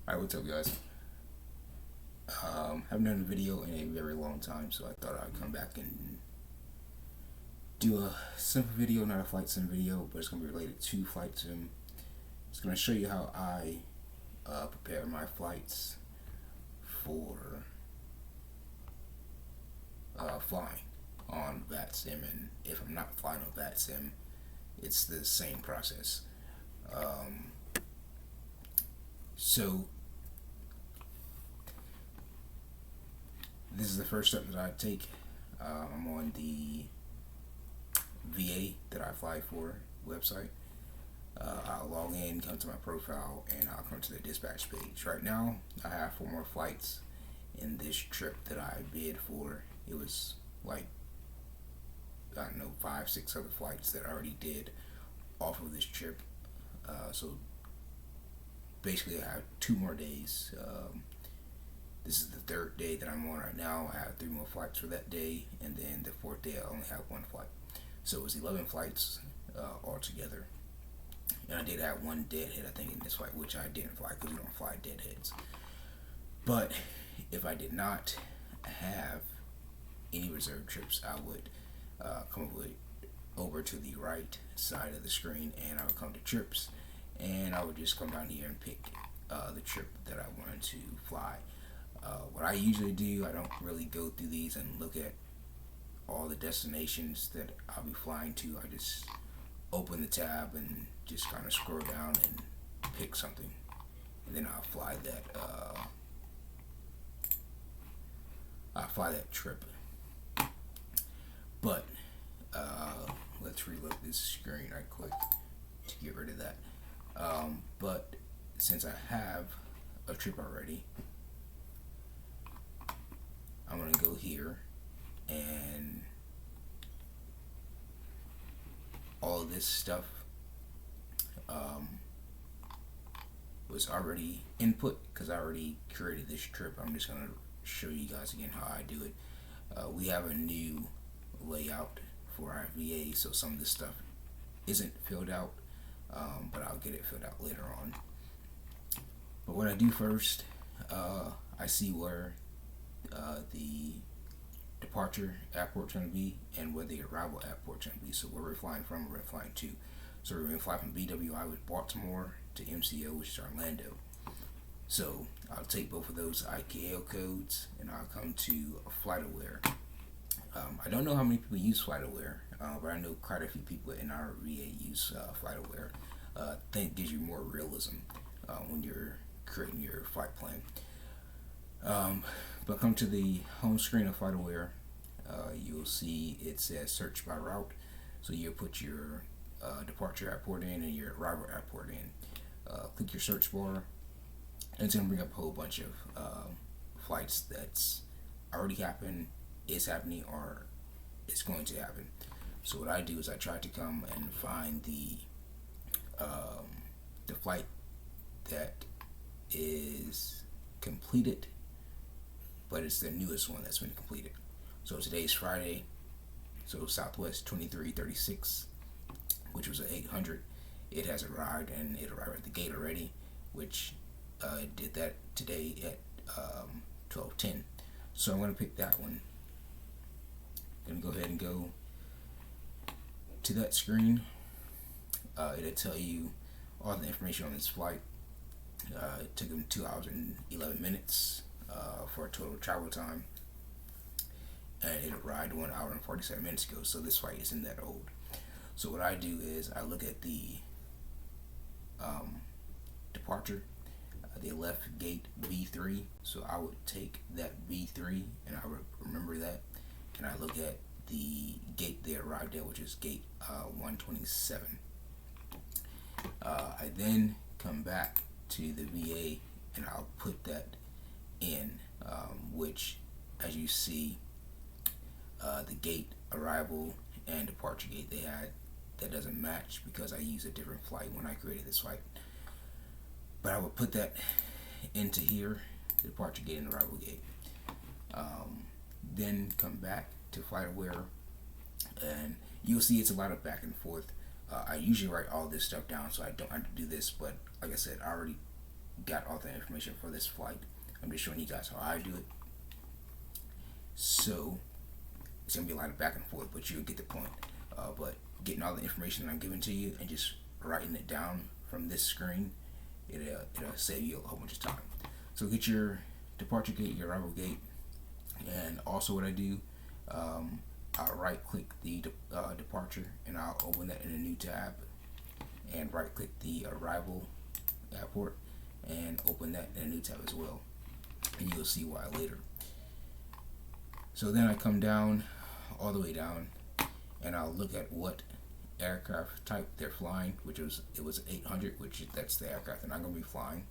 Alright, what's up, guys? Haven't done a video in a very long time, so I thought I'd come back and do a simple video, not a flight sim video, but it's going to be related to flight sim. It's going to show you how I prepare my flights for flying on VatSim, and if I'm not flying on VatSim, it's the same process. So this is the first step that I take. I'm on the VA that I fly for website. I'll log in, come to my profile, and I'll come to the dispatch page. Right now, I have 4 more flights in this trip that I bid for. It was like, I don't know, 5, 6 other flights that I already did off of this trip. So basically, I have 2 more days. This is the 3rd day that I'm on right now. I have 3 more flights for that day, and then the 4th day I only have 1 flight. So it was 11 flights altogether. And I did have 1 deadhead, I think, in this flight, which I didn't fly because we don't fly deadheads. But if I did not have any reserve trips, I would come over to the right side of the screen, and I would come to trips, and I would just come down here and pick the trip that I wanted to fly. What I usually do, I don't really go through these and look at all the destinations that I'll be flying to. I just open the tab and just kind of scroll down and pick something, and then I'll fly that trip. But let's reload this screen right quick to get rid of that. But since I have a trip already, I'm gonna go here, and all of this stuff was already input because I already created this trip. I'm just gonna show you guys again how I do it. We have a new layout for our VA, so some of this stuff isn't filled out, but I'll get it filled out later on. But what I do first, I see where the departure airport's going to be and where the arrival airport's going to be. So where we're flying from, we're flying to. So we're going to fly from BWI with Baltimore to MCO, which is Orlando. So I'll take both of those ICAO codes and I'll come to FlightAware. I don't know how many people use FlightAware, but I know quite a few people in our VA use FlightAware. I think it gives you more realism when you're creating your flight plan. But come to the home screen of FlightAware, you'll see it says search by route. So you'll put your departure airport in and your arrival airport in. Click your search bar, and it's going to bring up a whole bunch of flights that's already happened, is happening, or is going to happen. So what I do is I try to come and find the flight that is completed, but it's the newest one that's been completed. So today's Friday, so Southwest 2336, which was an 800, it has arrived, and it arrived at the gate already, which it did that today at 12:10. So I'm going to pick that one. I'm going to go ahead and go to that screen. It'll tell you all the information on this flight. It took them 2 hours and 11 minutes for a total travel time, and it arrived 1 hour and 47 minutes ago. So this flight isn't that old. So what I do is I look at the departure. They left gate B3, so I would take that B3 and I would remember that, and I look at the gate they arrived at, which is gate 127. I then come back to the VA and I'll put that in, which, as you see, the gate arrival and departure gate they had, that doesn't match because I used a different flight when I created this flight. But I would put that into here, the departure gate and arrival gate. Then come back to FlightAware, and you'll see it's a lot of back and forth. I usually write all this stuff down, so I don't have to do this, but like I said, I already got all the information for this flight. I'm just showing you guys how I do it. So it's gonna be a lot of back and forth, but you'll get the point. But getting all the information that I'm giving to you and just writing it down from this screen, it'll save you a whole bunch of time. So get your departure gate, your arrival gate, and also what I do, I'll right click the departure and I'll open that in a new tab, and right click the arrival airport and open that in a new tab as well, and you'll see why later. So then I come down, all the way down, and I'll look at what aircraft type they're flying, which was 800, which that's the aircraft that I'm going to be flying.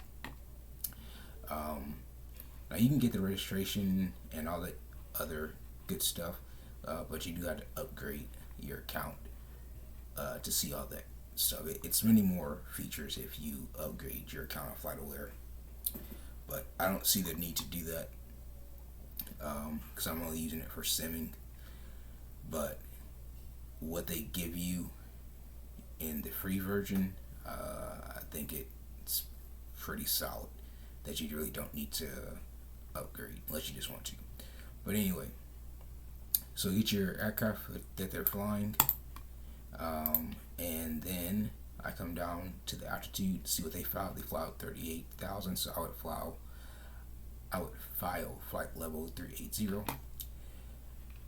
Now you can get the registration and all that other good stuff, but you do have to upgrade your account to see all that stuff. It's many more features if you upgrade your account on FlightAware, but I don't see the need to do that because I'm only using it for simming. But what they give you in the free version, I think it's pretty solid, that you really don't need to upgrade unless you just want to. But anyway, so get your aircraft that they're flying, and then I come down to the altitude to see what they fly. They fly out 38,000, so I would file flight level 380,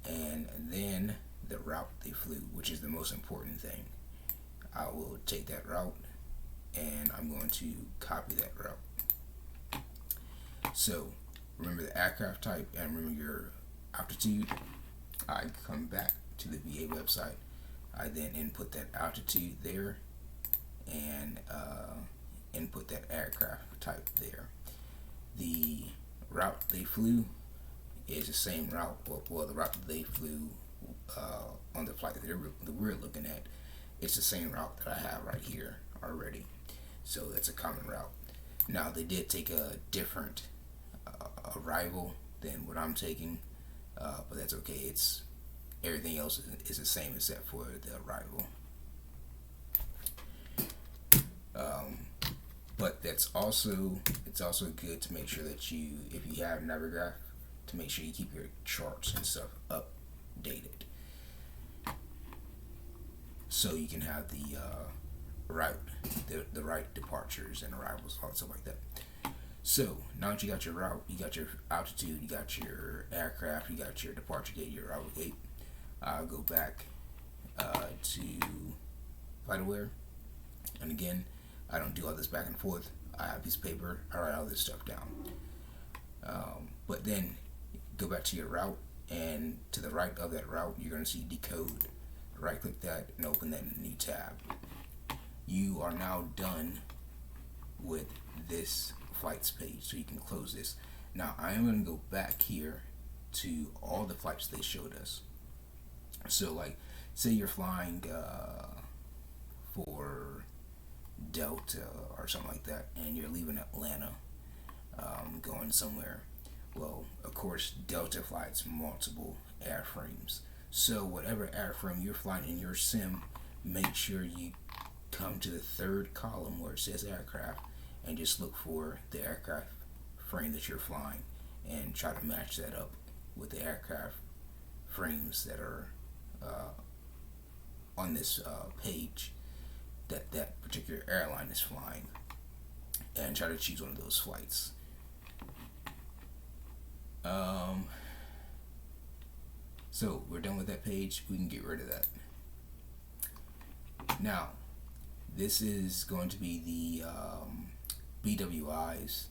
and then the route they flew, which is the most important thing. I will take that route and I'm going to copy that route. So remember the aircraft type and remember your altitude. I come back to the VA website. I then input that altitude there and input that aircraft type there. The route they flew is the same route, well the route that they flew on the flight that we're looking at. It's the same route that I have right here already, so that's a common route. Now they did take a different arrival than what I'm taking, but that's okay. It's everything else is the same except for the arrival. But it's also good to make sure that you, if you have Navigraph, to make sure you keep your charts and stuff updated, so you can have the right departures and arrivals, all stuff like that. So now that you got your route, you got your altitude, you got your aircraft, you got your departure gate, your arrival gate, I'll go back to FlightAware, and again, I don't do all this back and forth. I have a piece of paper, I write all this stuff down. But then go back to your route, and to the right of that route, you're going to see decode. Right click that and open that in a new tab. You are now done with this flights page, so you can close this. Now I am going to go back here to all the flights they showed us. So like, say you're flying for Delta or something like that, and you're leaving Atlanta, going somewhere. Well, of course, Delta flies multiple airframes. So whatever airframe you're flying in your sim, make sure you come to the third column where it says aircraft and just look for the aircraft frame that you're flying and try to match that up with the aircraft frames that are on this page that particular airline is flying, and try to choose one of those flights. So we're done with that page. We can get rid of that. Now, this is going to be the BWI's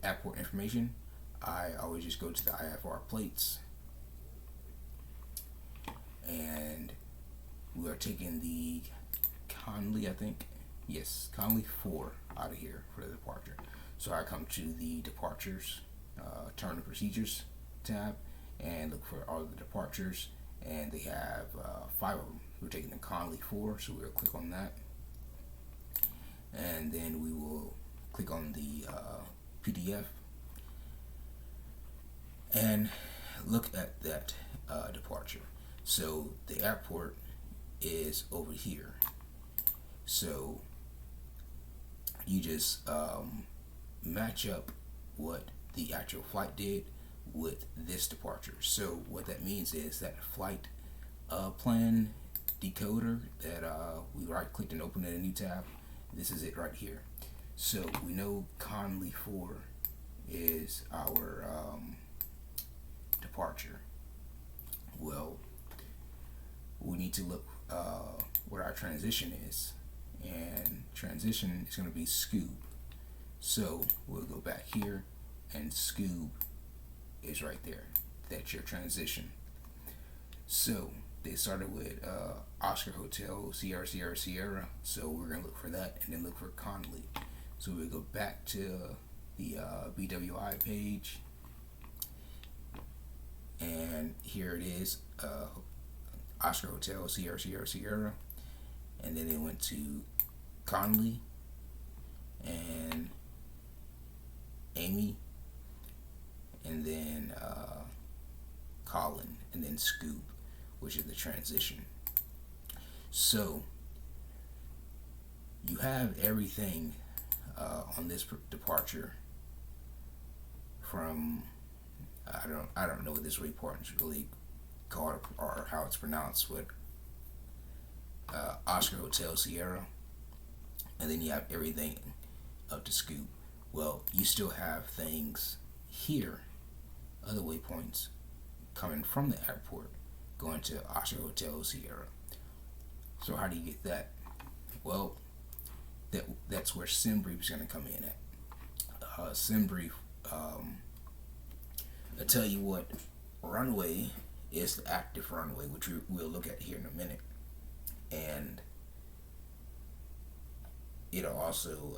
airport information. I always just go to the IFR plates, and we are taking the Conley, I think. Yes, Conley 4 out of here for the departure. So I come to the departures, terminal procedures tab, and look for all the departures, and they have 5 of them. We're taking the Conley 4, so we'll click on that, and then we will click on the PDF and look at that departure. So the airport is over here, so you just match up what the actual flight did with this departure. So what that means is that flight plan decoder that we right clicked and opened in a new tab. This is it right here. So we know Conley 4 is our departure. Well, we need to look what our transition is, and transition is going to be Scoob. So we'll go back here, and Scoob is right there. That's your transition. So they started with Oscar Hotel Sierra Sierra Sierra, so we're going to look for that and then look for Conley. So we go back to the BWI page, and here it is, Oscar Hotel Sierra Sierra Sierra, and then they went to Conley and Amy, and then Colin, and then Scoop, which is the transition. So you have everything on this departure from, I don't know what this report is really called or how it's pronounced, but Oscar Hotel Sierra, and then you have everything up to Scoop. Well, you still have things here, other waypoints coming from the airport going to Oscar Hotel Sierra. So how do you get that? Well, that's where SimBrief is going to come in at. SimBrief, I'll tell you what runway is, the active runway, which we'll look at here in a minute, and it'll also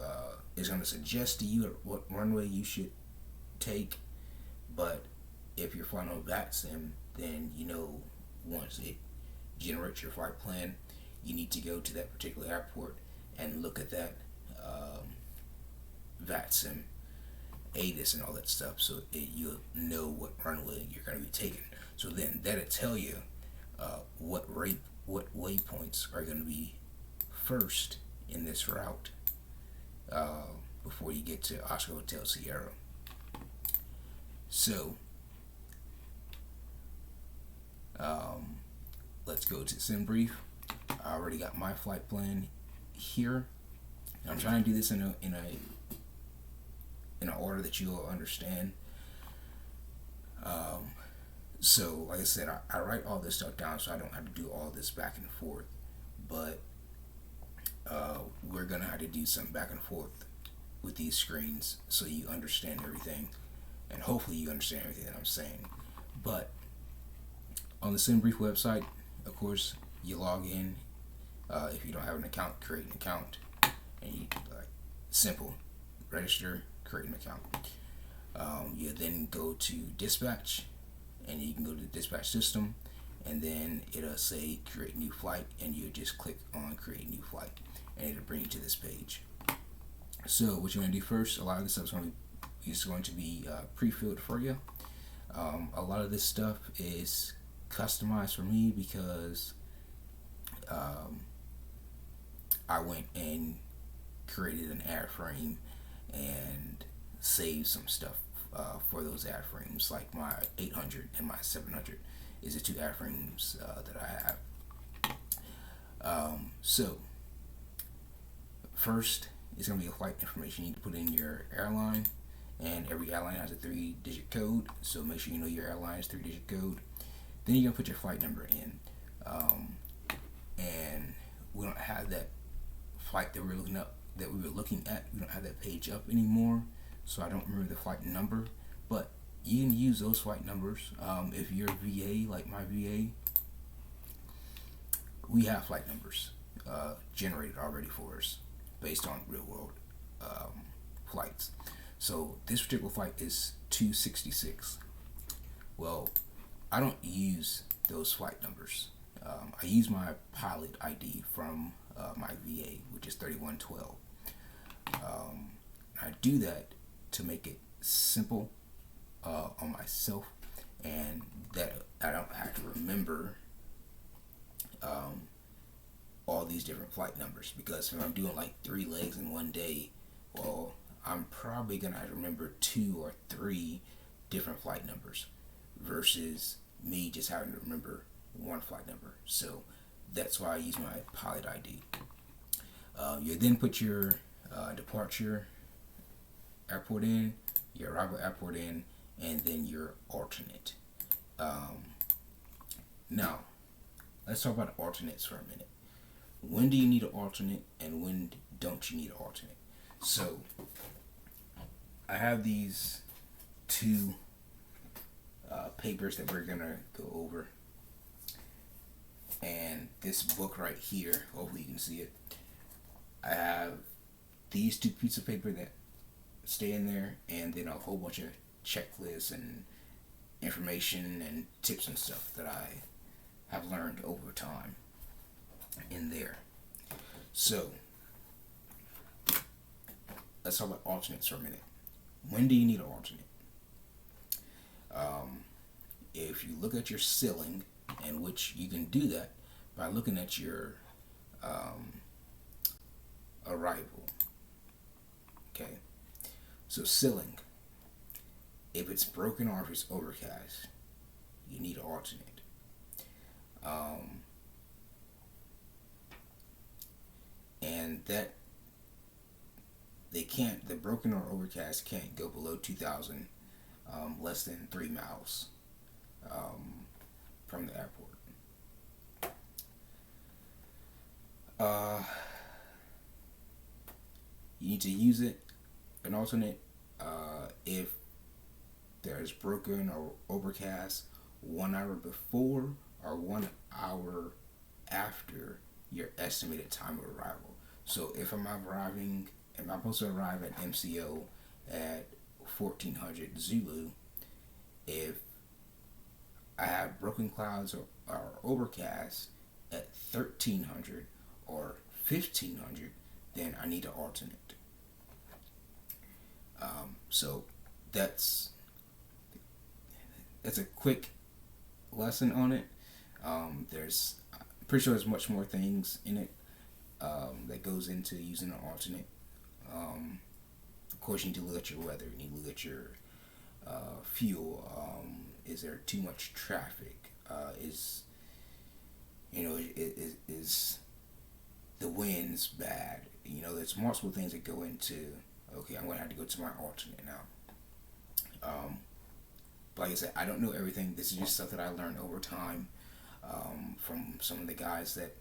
is going to suggest to you what runway you should take. But if you're flying on VatSim, then you know once it generates your flight plan, you need to go to that particular airport and look at that VatSim ATIS and all that stuff, so you'll know what runway you're going to be taking. So then that'll tell you what waypoints are going to be first in this route before you get to Oscar Hotel Sierra. So let's go to SimBrief. I already got my flight plan here. And I'm trying to do this in an order that you'll understand. So like I said, I write all this stuff down so I don't have to do all this back and forth. But we're gonna have to do some back and forth with these screens so you understand everything, and hopefully you understand everything that I'm saying. But on the SimBrief website, of course, you log in. If you don't have an account, create an account, and you simple, register, create an account. You then go to dispatch, and you can go to the dispatch system, and then it'll say create new flight, and you just click on create new flight, and it'll bring you to this page. So what you're going to do first, a lot of this stuff is going to be pre-filled for you. A lot of this stuff is customized for me because I went and created an airframe and saved some stuff for those airframes, like my 800 and my 700 is the two airframes that I have. So first, it's going to be a flight information. You need to put in your airline, and every airline has a 3-digit code, so make sure you know your airline's 3-digit code. Then you're going to put your flight number in, and we don't have that flight that we were looking at. We don't have that page up anymore, so I don't remember the flight number, but you can use those flight numbers. If you're VA, like my VA, we have flight numbers generated already for us based on real world flights. So this particular flight is 266. Well, I don't use those flight numbers. I use my pilot ID from my VA, which is 3112. I do that to make it simple on myself, and that I don't have to remember all these different flight numbers, because if I'm doing like 3 legs in one day, well, I'm probably gonna remember 2 or 3 different flight numbers versus me just having to remember one flight number. So that's why I use my pilot ID. You then put your departure airport in, your arrival airport in, and then your alternate. Now, let's talk about alternates for a minute. When do you need an alternate and when don't you need an alternate? So, I have these 2 papers that we're going to go over. And this book right here, hopefully you can see it. I have these 2 pieces of paper that stay in there, and then a whole bunch of checklists and information and tips and stuff that I have learned over time in there. So, let's talk about alternates for a minute. When do you need an alternate? If you look at your ceiling, and which you can do that by looking at your arrival. Okay, so ceiling, if it's broken or if it's overcast, you need an alternate. And that the broken or overcast can't go below 2,000, less than 3 miles from the airport. You need to use an alternate if there's broken or overcast 1 hour before or 1 hour after your estimated time of arrival. So if I'm supposed to arrive at MCO at 1400 Zulu, if I have broken clouds or overcast at 1300 or 1500, then I need an alternate. So that's a quick lesson on it. I'm pretty sure there's much more things in it that goes into using an alternate. Of course, you need to look at your weather. You need to look at your fuel. Is there too much traffic? Is the winds bad? There's multiple things that go into. Okay, I'm gonna have to go to my alternate now. But like I said, I don't know everything. This is just stuff that I learned over time from some of the guys that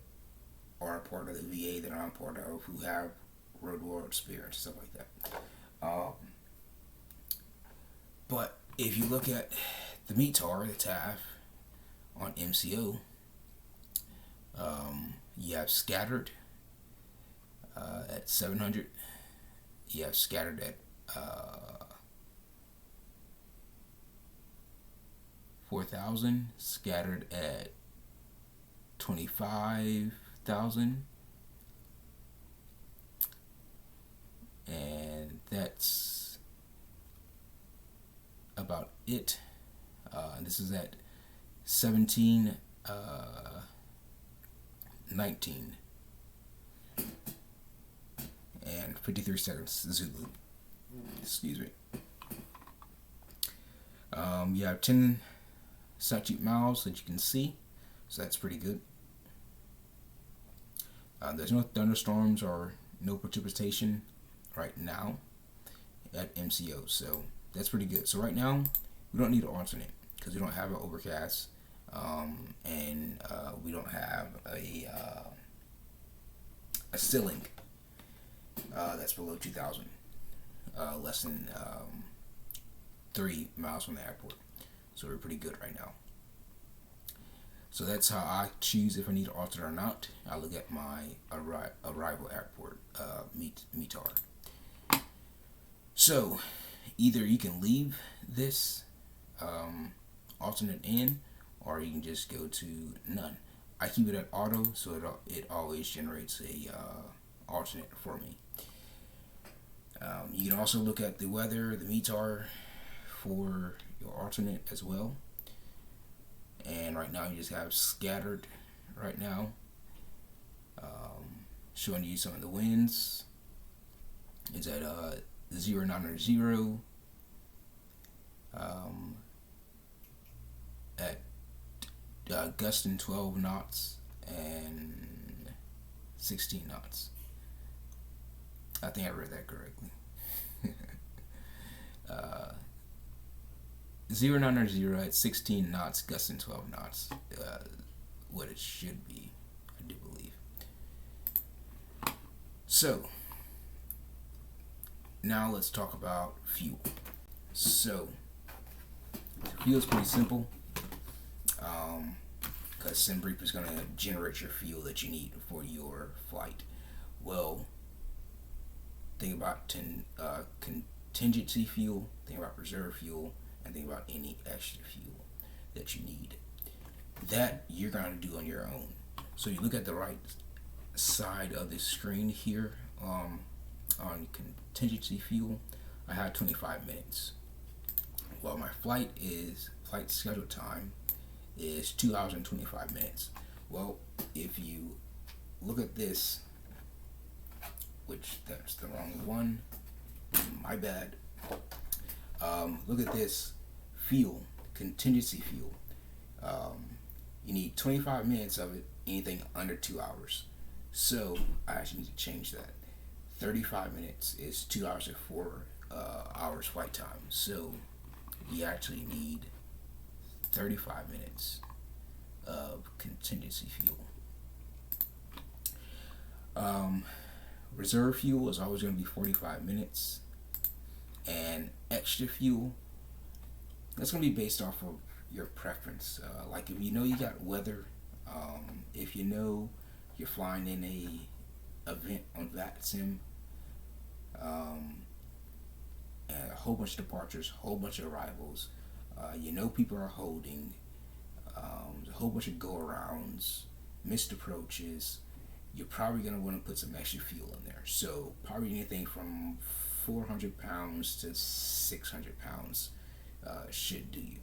are a part of the VA that I'm part of, who have road war experience, stuff like that. But if you look at the METAR, the TAF on MCO, you have scattered at 700. You have scattered at 4,000, scattered at 25,000, and that's about it. This is at 17, 19, and 53 seconds Zulu. Excuse me. You have 10 statute miles that you can see, so that's pretty good. There's no thunderstorms or no precipitation right now at MCO, so that's pretty good. So right now, we don't need an alternate because we don't have an overcast, and we don't have a ceiling that's below 2,000, less than 3 miles from the airport. So we're pretty good right now. So that's how I choose if I need an alternate or not. I look at my arrival airport METAR. So either you can leave this alternate in, or you can just go to none. I keep it at auto, so it always generates a alternate for me. You can also look at the weather, the METAR, for your alternate as well. And right now you just have scattered right now, showing you some of the winds. It's at 0900, um, at gusting 12 knots and 16 knots. I think I read that correctly. uh, 0900 at 16 knots, gusting 12 knots. What it should be, I do believe. So, now let's talk about fuel. So, fuel is pretty simple. Because SimBrief is going to generate your fuel that you need for your flight. Well, think about contingency fuel, think about reserve fuel, and think about any extra fuel that you need. That you're going to do on your own. So you look at the right side of the screen here, on contingency fuel. I have 25 minutes. Well, my flight schedule time is 2 hours and 25 minutes. Well, if you look at this, which that's the wrong one, my bad. Look at this fuel, contingency fuel. You need 25 minutes of it, anything under 2 hours. So I actually need to change that. 35 minutes is 2 hours and 4 hours flight time. So you actually need 35 minutes of contingency fuel. Reserve fuel is always going to be 45 minutes. And extra fuel, that's going to be based off of your preference. Like if you know you got weather, if you know you're flying in a event on VatSim, and a whole bunch of departures, whole bunch of arrivals, you know people are holding, a whole bunch of go-arounds, missed approaches, you're probably going to want to put some extra fuel in there. So probably anything from 400 pounds to 600 pounds should do you.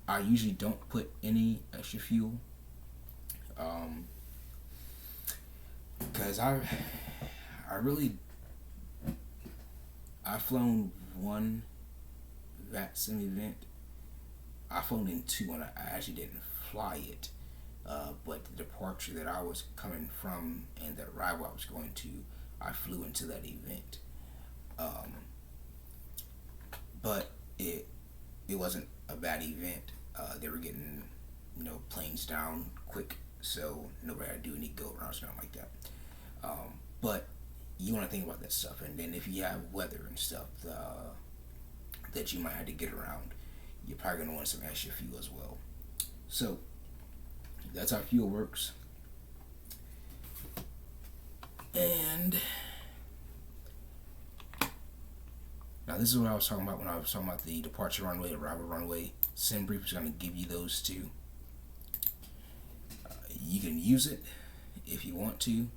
I usually don't put any extra fuel because I've flown one VatSim event. I've flown in two and I actually didn't fly it. But the departure that I was coming from and the arrival I was going to, I flew into that event. But it wasn't a bad event. They were getting, planes down quick, so nobody had to do any go arounds, nothing like that. But you want to think about that stuff, and then if you have weather and stuff that you might have to get around, you're probably going to want some extra fuel as well. So that's how fuel works. And now this is what I was talking about when I was talking about the departure runway, arrival runway. SimBrief is going to give you those two. You can use it if you want to,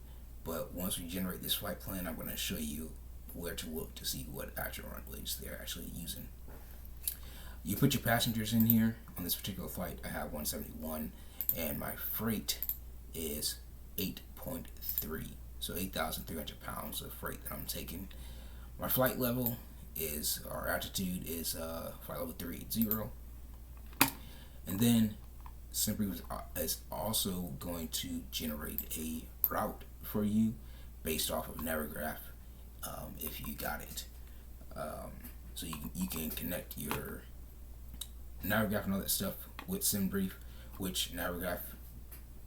but once we generate this flight plan, I'm going to show you where to look to see what actual runways they're actually using. You put your passengers in here. On this particular flight, I have 171, and my freight is 8.3, so 8,300 pounds of freight that I'm taking. My flight level is, our altitude is flight level 380, and then SimBrief is also going to generate a route for you based off of Navigraph, if you got it. So you can connect your Navigraph and all that stuff with SimBrief, which Navigraph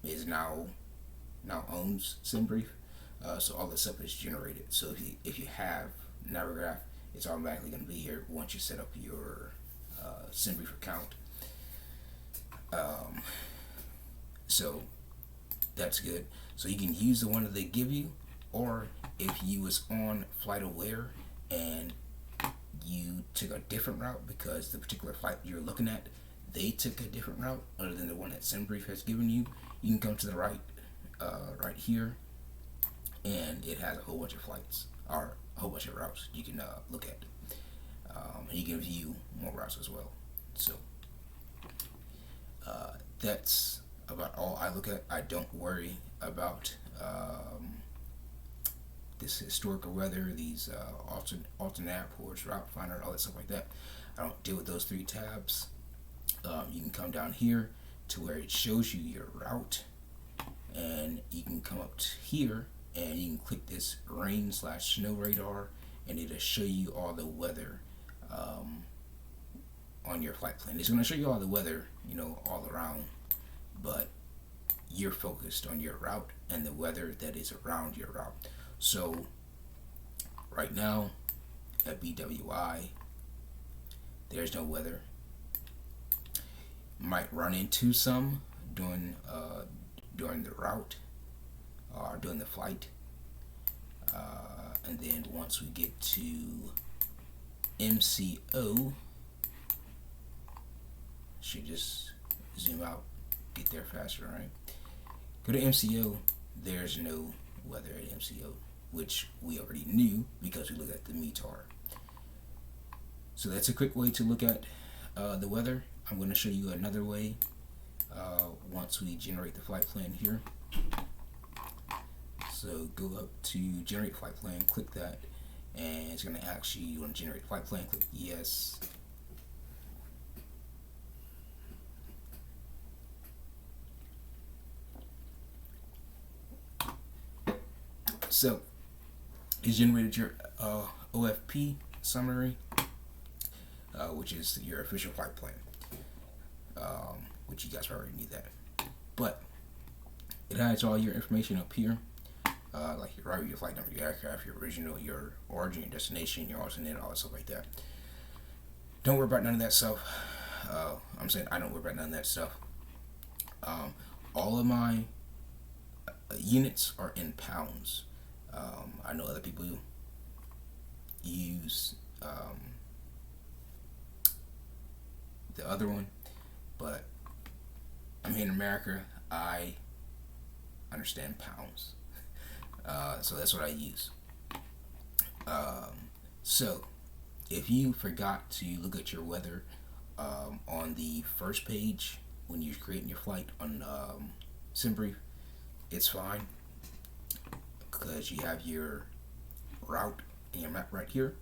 is now owns SimBrief. So all this stuff is generated. So if you have Navigraph, it's automatically going to be here once you set up your SimBrief account. So that's good. So you can use the one that they give you, or if you was on FlightAware and you took a different route because the particular flight you're looking at, they took a different route other than the one that SimBrief has given you, you can come to the right here, and it has a whole bunch of flights, or a whole bunch of routes you can look at. And you can view more routes as well. So that's about all I look at. I don't worry about this historical weather, these alternate airports, route finder, all that stuff like that. I don't deal with those 3 tabs. You can come down here to where it shows you your route, and you can come up to here and you can click this rain/snow radar, and it'll show you all the weather on your flight plan. It's going to show you all the weather, all around, but you're focused on your route and the weather that is around your route. So right now at BWI, there's no weather. Might run into some during the route or during the flight, and then once we get to MCO, should just zoom out, get there faster, right? Go to MCO. There's no weather at MCO, which we already knew because we looked at the METAR. So that's a quick way to look at the weather. I'm going to show you another way once we generate the flight plan here. So go up to generate flight plan, click that, and it's going to ask you want to generate a flight plan, click yes. So it's generated your OFP summary, which is your official flight plan, which you guys already need that. But it hides all your information up here, like your route, your flight number, your aircraft, your original, your origin, your destination, your alternate, all that stuff like that. Don't worry about none of that stuff. I'm saying I don't worry about none of that stuff. All of my units are in pounds. I know other people use the other one, but I'm here in America. I understand pounds, so that's what I use. So if you forgot to look at your weather on the first page when you're creating your flight on SimBrief, it's fine, because you have your route and your map right here,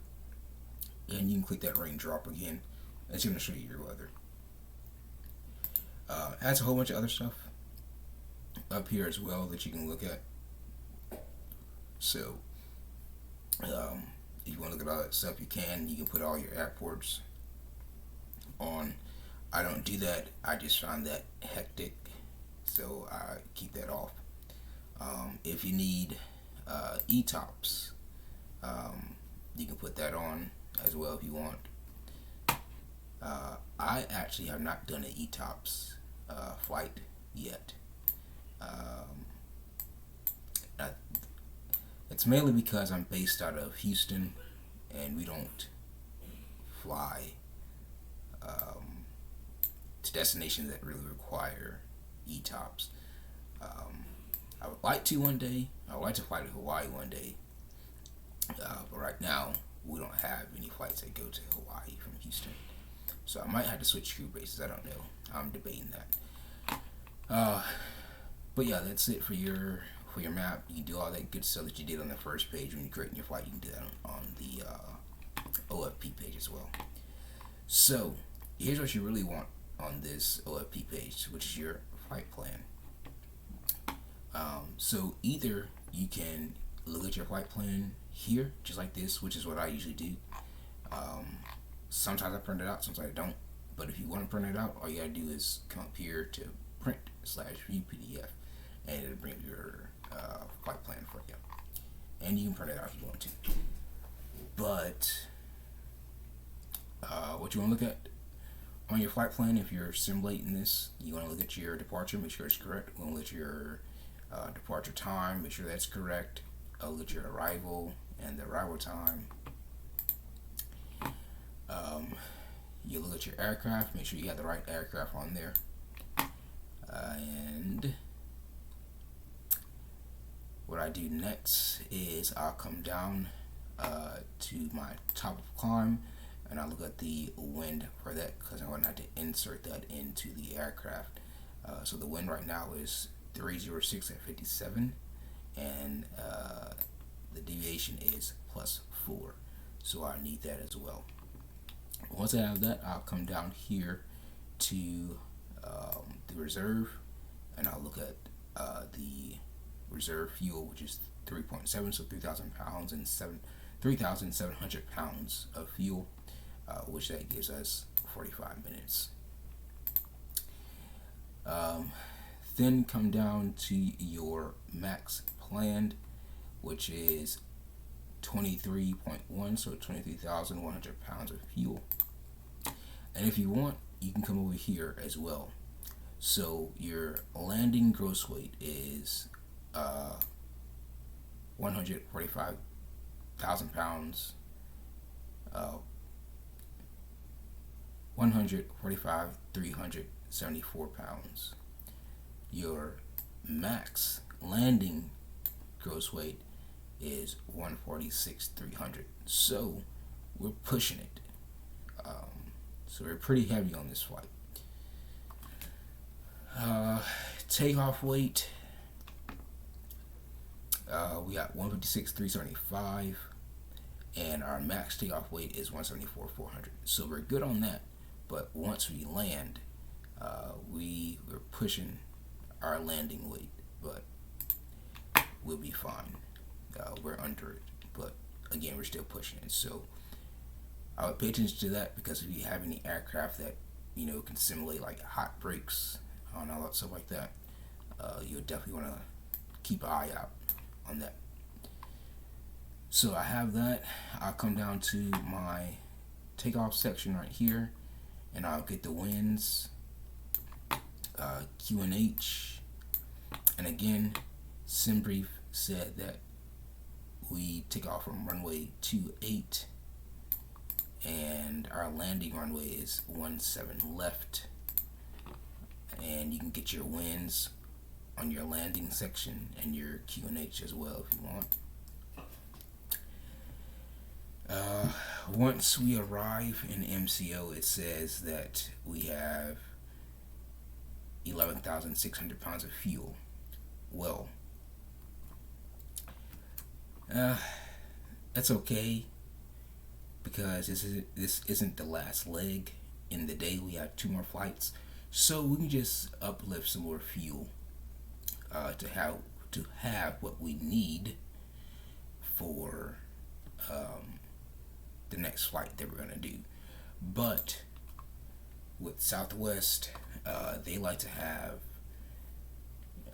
and you can click that raindrop again. It's going to show you your weather. It has a whole bunch of other stuff up here as well that you can look at. So if you want to look at all that stuff, you can put all your airports on. I don't do that. I just find that hectic, so I keep that off. If you need ETOPS, you can put that on as well if you want. I actually have not done an ETOPS flight yet. It's mainly because I'm based out of Houston and we don't fly to destinations that really require ETOPS. I would like to one day. I would like to fly to Hawaii one day. But right now, we don't have any flights that go to Hawaii from Houston. So I might have to switch crew bases. I don't know. I'm debating that. But yeah, that's it for your map. You can do all that good stuff that you did on the first page when you're creating your flight. You can do that on the OFP page as well. So here's what you really want on this OFP page, which is your flight plan. So either you can look at your flight plan here, just like this, which is what I usually do. Sometimes I print it out, sometimes I don't. But if you want to print it out, all you gotta do is come up here to print/view PDF, and it'll bring up your flight plan for you. And you can print it out if you want to. But what you want to look at on your flight plan, if you're simulating this, you want to look at your departure, make sure it's correct. You want to look at your departure time, make sure that's correct. Look at your arrival and the arrival time. You look at your aircraft, make sure you have the right aircraft on there. And what I do next is I'll come down to my top of climb, and I'll look at the wind for that, because I'm going to have to insert that into the aircraft. So the wind right now is 306 at 57, and the deviation is +4. So I need that as well. Once I have that, I'll come down here to the reserve, and I'll look at the reserve fuel, which is 3.7, so 3,000 pounds and 3,700 pounds of fuel, which that gives us 45 minutes. Then come down to your max planned, which is 23.1, so 23,100 pounds of fuel. And if you want, you can come over here as well. So your landing gross weight is 145,000 pounds, 145,374 pounds. Your max landing gross weight is 146,300. So we're pushing it. So we're pretty heavy on this flight. Takeoff weight, we got 156,375, and our max takeoff weight is 174,400. So we're good on that. But once we land, we're pushing our landing weight, but we'll be fine. We're under it, but again, we're still pushing it. So I would pay attention to that, because if you have any aircraft that can simulate like hot brakes and all that stuff like that, you'll definitely want to keep an eye out on that. So I have that. I'll come down to my takeoff section right here, and I'll get the winds, QNH, and again, SimBrief said that we take off from runway 28, and our landing runway is 17 left, and you can get your winds on your landing section and your QNH as well if you want. Once we arrive in MCO, it says that we have 11,600 pounds of fuel. Well, that's okay, because this isn't the last leg in the day. We have 2 more flights, so we can just uplift some more fuel to have what we need for the next flight that we're gonna do. But with Southwest, they like to have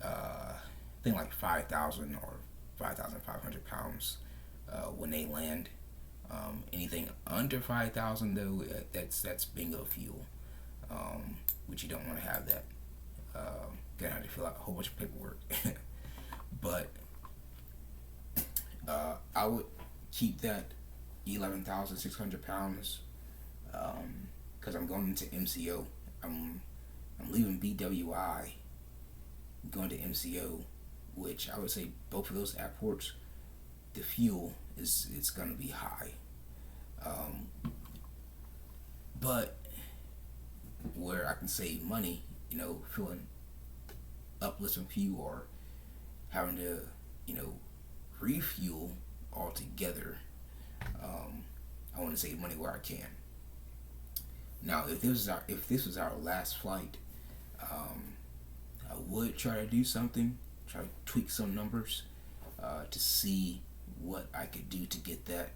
I think like 5,000 or 5,500 pounds when they land. Anything under 5,000 though, that's bingo fuel, which you don't want to have that. Gonna have to fill out a whole bunch of paperwork. But I would keep that 11,600 pounds, because I'm going into MCO. I'm leaving BWI, going to MCO, which I would say both of those airports, the fuel it's gonna be high. But where I can save money, filling up with some fuel, or having to, refuel altogether, I want to save money where I can. Now, if this was our last flight, I would try to do something, try to tweak some numbers, to see what I could do to get that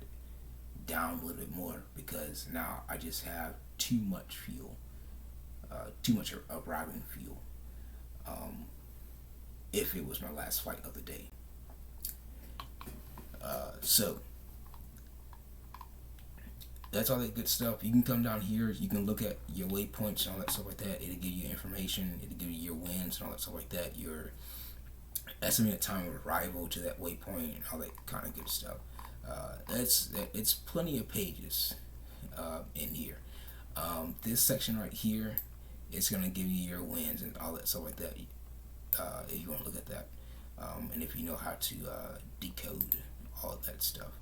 down a little bit more, because now I just have too much fuel, too much arriving fuel, if it was my last flight of the day. So that's all that good stuff. You can come down here, you can look at your waypoints and all that stuff like that. It'll give you information, it'll give you your winds and all that stuff like that, your estimated time of arrival to that waypoint and all that kind of good stuff. It's plenty of pages in here. This section right here is going to give you your winds and all that stuff like that, if you want to look at that, and if you know how to decode all of that stuff.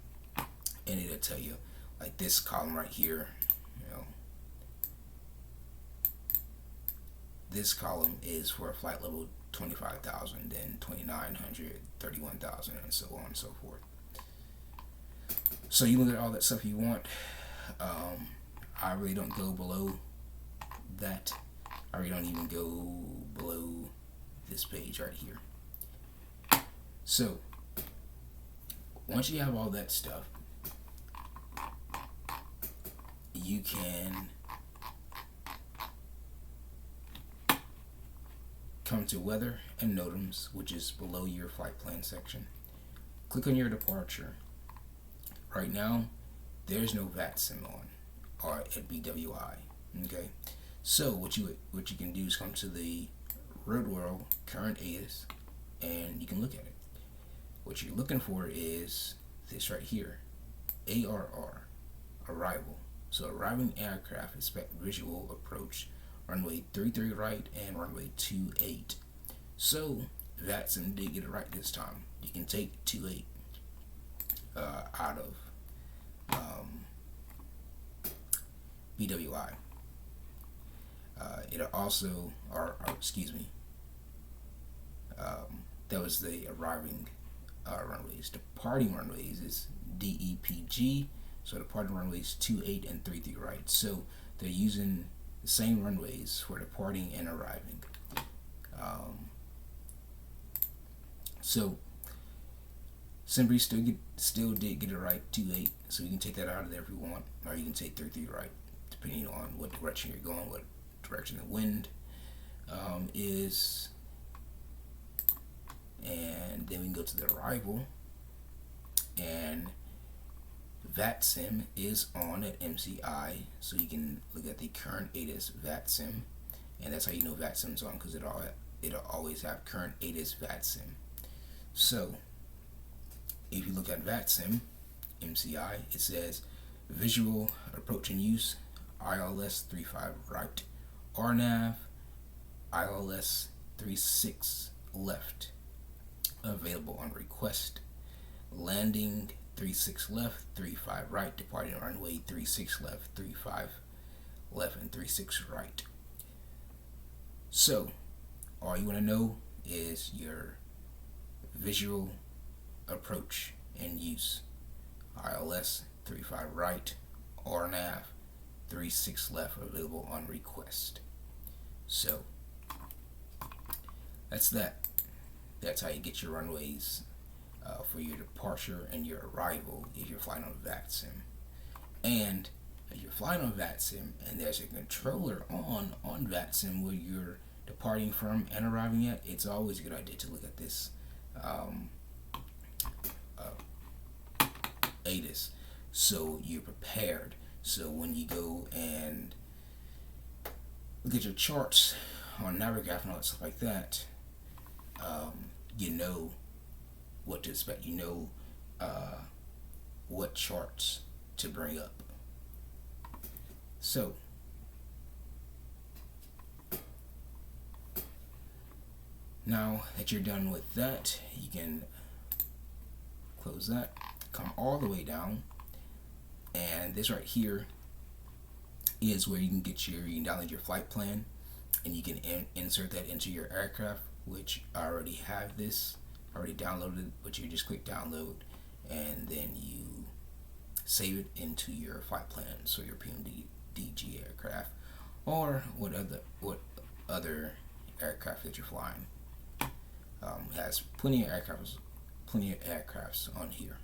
And it'll tell you, like this column right here, this column is for a flight level 25,000, then 2,900, 31,000, and so on and so forth. So you look at all that stuff you want. I really don't go below that. I really don't even go below this page right here. So once you have all that stuff, you can come to weather and NOTAMs, which is below your flight plan section. Click on your departure. Right now, there's no VatSim on, or at BWI. Okay, so what you can do is come to the Road World current ATIS, and you can look at it. What you're looking for is this right here, ARR, arrival. So arriving aircraft, expect visual approach, runway 33 right and runway 28. So VatSim did get it right this time. You can take 28 out of BWI. It'll also, or excuse me, that was the arriving runways. Departing runways is DEPG. So departing runways 28 and 33 right. So they're using the same runways for departing and arriving. So Sim still did get it right, 28. So you can take that out of there if you want, or you can take 33 right, depending on what direction you're going, what direction the wind is. And then we can go to the arrival, and VatSim is on at MCI, so you can look at the current ATIS VatSim, and that's how you know VatSim's on, because it'll always have current ATIS VatSim. So if you look at VatSim MCI, it says visual approach and use, ILS 35 right, RNAV ILS 36 left, available on request, landing 36 left, 35 right, departing runway 36 left, 35 left, and 36 right. So all you want to know is your visual approach and use, ILS 35 right, RNAV 36 left, available on request. So that's that. That's how you get your runways for your departure and your arrival if you're flying on VatSim. And if you're flying on VatSim and there's a controller on VatSim where you're departing from and arriving at, it's always a good idea to look at this ATIS, so you're prepared. So when you go and look at your charts on Navigraph and all that stuff like that, you know what to expect. You know what charts to bring up. So now that you're done with that, you can close that, come all the way down, and this right here is where you can download your flight plan, and you can insert that into your aircraft, which I already have this already downloaded, but you just click download and then you save it into your flight plan, so your PMDG aircraft or what other aircraft that you're flying. It has plenty of aircrafts on here.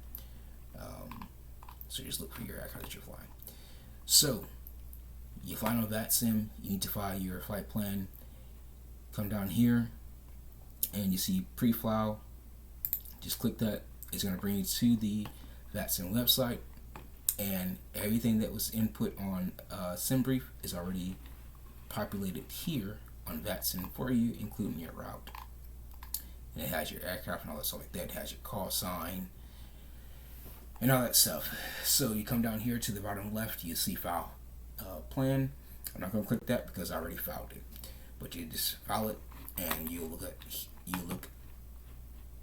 So just look for your aircraft that you're flying. So you're flying on VatSim, you need to file your flight plan. Come down here and you see pre-file. Just click that. It's going to bring you to the VatSim website, and everything that was input on SimBrief is already populated here on VatSim for you, including your route. And it has your aircraft and all that stuff like that. It has your call sign and all that stuff. So you come down here to the bottom left, you see file plan. I'm not going to click that because I already filed it, but you just file it, and you look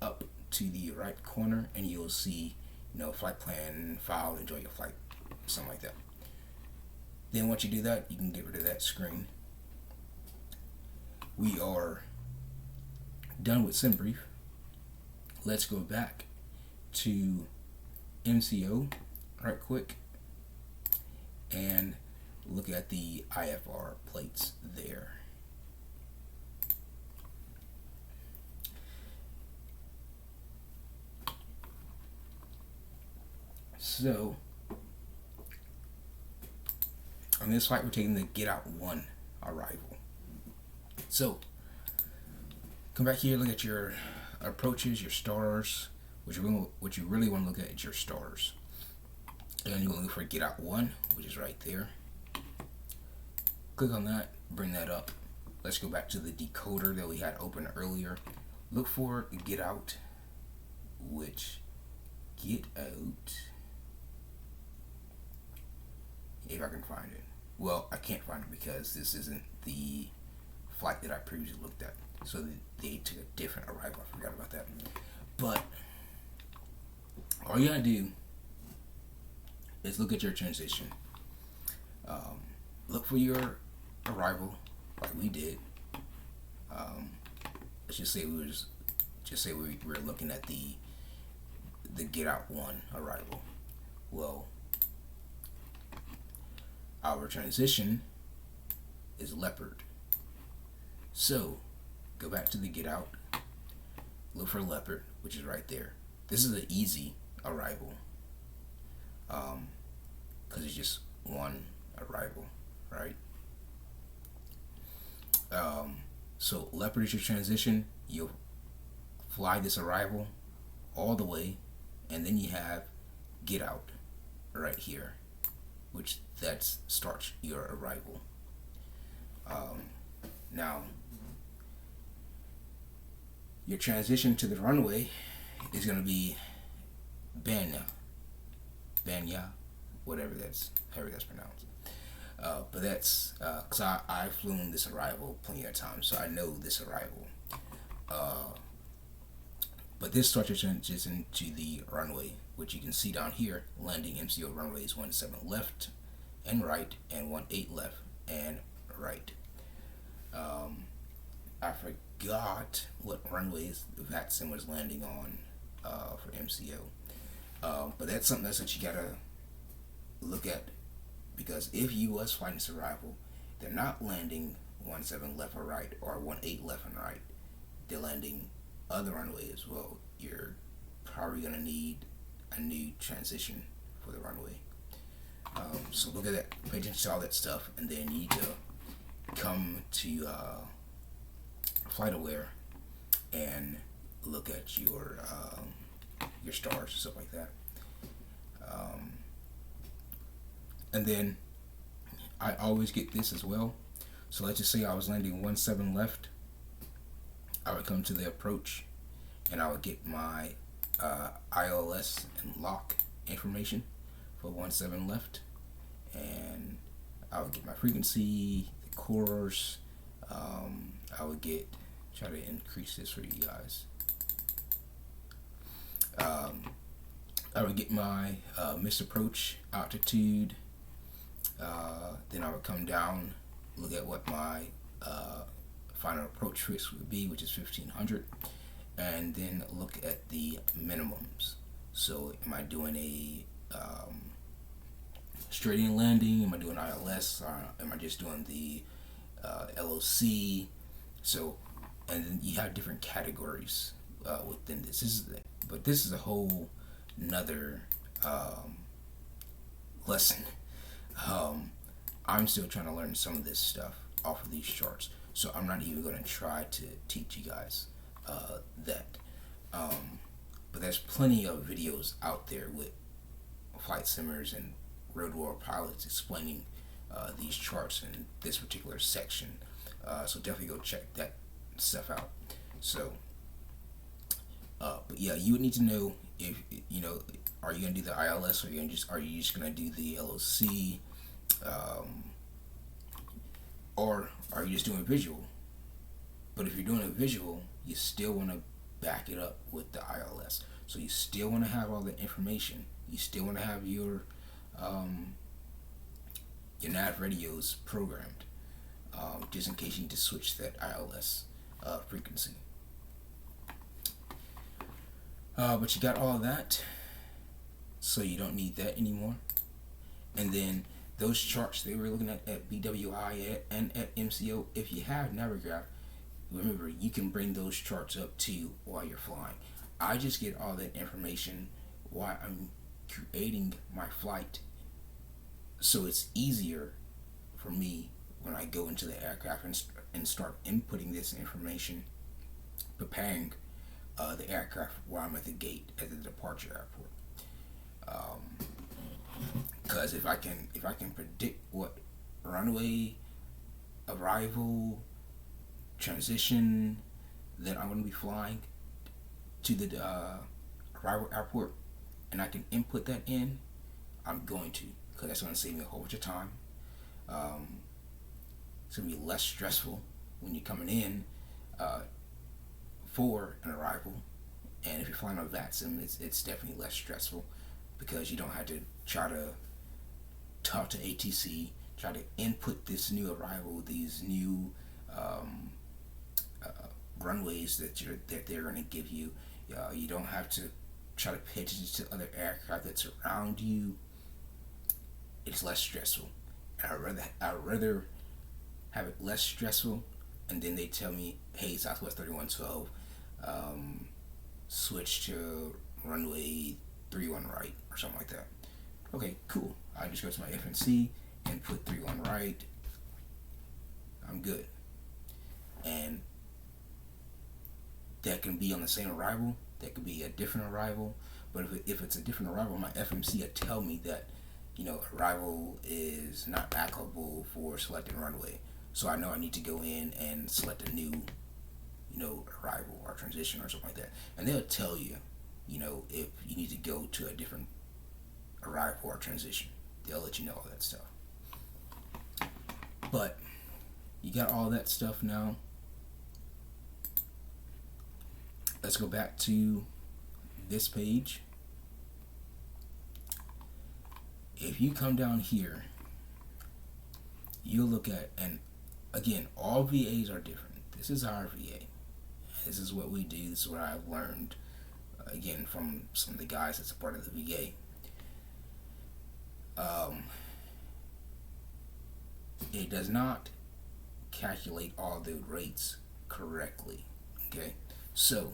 up to the right corner, and you'll see, flight plan filed, enjoy your flight, something like that. Then once you do that, you can get rid of that screen. We are done with SimBrief. Let's go back to MCO right quick and look at the IFR plates there. So on this flight, we're taking the Get Out 1 arrival. So come back here, look at your approaches, your stars. What you really want to look at is your stars. And you're going to look for Get Out 1, which is right there. Click on that, bring that up. Let's go back to the decoder that we had open earlier. Look for Get Out, which Get Out, if I can find it. Well, I can't find it because this isn't the flight that I previously looked at. So they took a different arrival. I forgot about that. But all you gotta do is look at your transition. Look for your arrival, like we did. Let's just say we were looking at the Get Out 1 arrival. Well, our transition is leopard. So go back to the Get Out, look for leopard, which is right there. This is an easy arrival, because it's just one arrival, right? So leopard is your transition. You'll fly this arrival all the way, and then you have Get Out right here, which that starts your arrival. Now your transition to the runway is going to be Banya, however that's pronounced. But that's because I've flown this arrival plenty of times, so I know this arrival. But this starts your transition to the runway, which you can see down here. Landing MCO runways 17 left and right, and 18 left and right. I forgot what runways VatSim was landing on for MCO. But that's something that you gotta look at, because if you was flying this arrival, they're not landing 17 left or right or 18 left and right. They're landing other runways as well. You're probably gonna need a new transition for the runway. So look at that, pay attention to all that stuff, and then you need to come to FlightAware and look at your stars and stuff like that. And then I always get this as well. So let's just say I was landing 17 left. I would come to the approach and I would get my ILS and lock information for 17 left, and I would get my frequency, the course. I would try to increase this for you guys. I would get my missed approach altitude. Then I would come down, look at what my final approach risk would be, which is 1500, and then look at the minimums. So am I doing a straight in landing? Am I doing ILS? Or am I just doing the LOC? So, and then you have different categories within this. But this is a whole another lesson. I'm still trying to learn some of this stuff off of these charts, so I'm not even going to try to teach you guys that. But there's plenty of videos out there with flight simmers and road warrior pilots explaining these charts in this particular section. So definitely go check that stuff out. So, but yeah, you would need to know if are you gonna do the ILS, or are you just gonna do the LOC, or are you just doing visual? But if you're doing a visual, you still want to back it up with the ILS. So you still want to have all the information. You still want to have your nav radios programmed, just in case you need to switch that ILS frequency. But you got all that. so you don't need that anymore. And then those charts they were looking at BWI and at MCO, if you have Navigraph, remember you can bring those charts up to you while you're flying. I just get all that information while I'm creating my flight, so it's easier for me when I go into the aircraft and start inputting this information, preparing the aircraft while I'm at the gate at the departure airport. Because if I can predict what runway, arrival, transition that I'm going to be flying to the arrival airport, and I can input that in, I'm going to, because that's going to save me a whole bunch of time. It's going to be less stressful when you're coming in for an arrival. And if you're flying on VatSim, it's definitely less stressful because you don't have to try to talk to ATC, try to input this new arrival, these new runways that they're going to give you. You don't have to try to pay attention to other aircraft that's around you. It's less stressful. I'd rather have it less stressful, and then they tell me, hey, Southwest 3112, switch to runway 31 right or something like that. Okay, cool. I just go to my FNC and put 31 right. I'm good. And that can be on the same arrival. That could be a different arrival. But if it's a different arrival, my FMC will tell me that, arrival is not applicable for selected runway. So I know I need to go in and select a new, arrival or transition or something like that. And they'll tell you, if you need to go to a different arrival or transition. They'll let you know all that stuff. But you got all that stuff now. Let's go back to this page. If you come down here, you'll look at, and again, all VAs are different. This is our VA. This is what we do. This is what I've learned, again, from some of the guys that's a part of the VA. It does not calculate all the rates correctly. Okay, so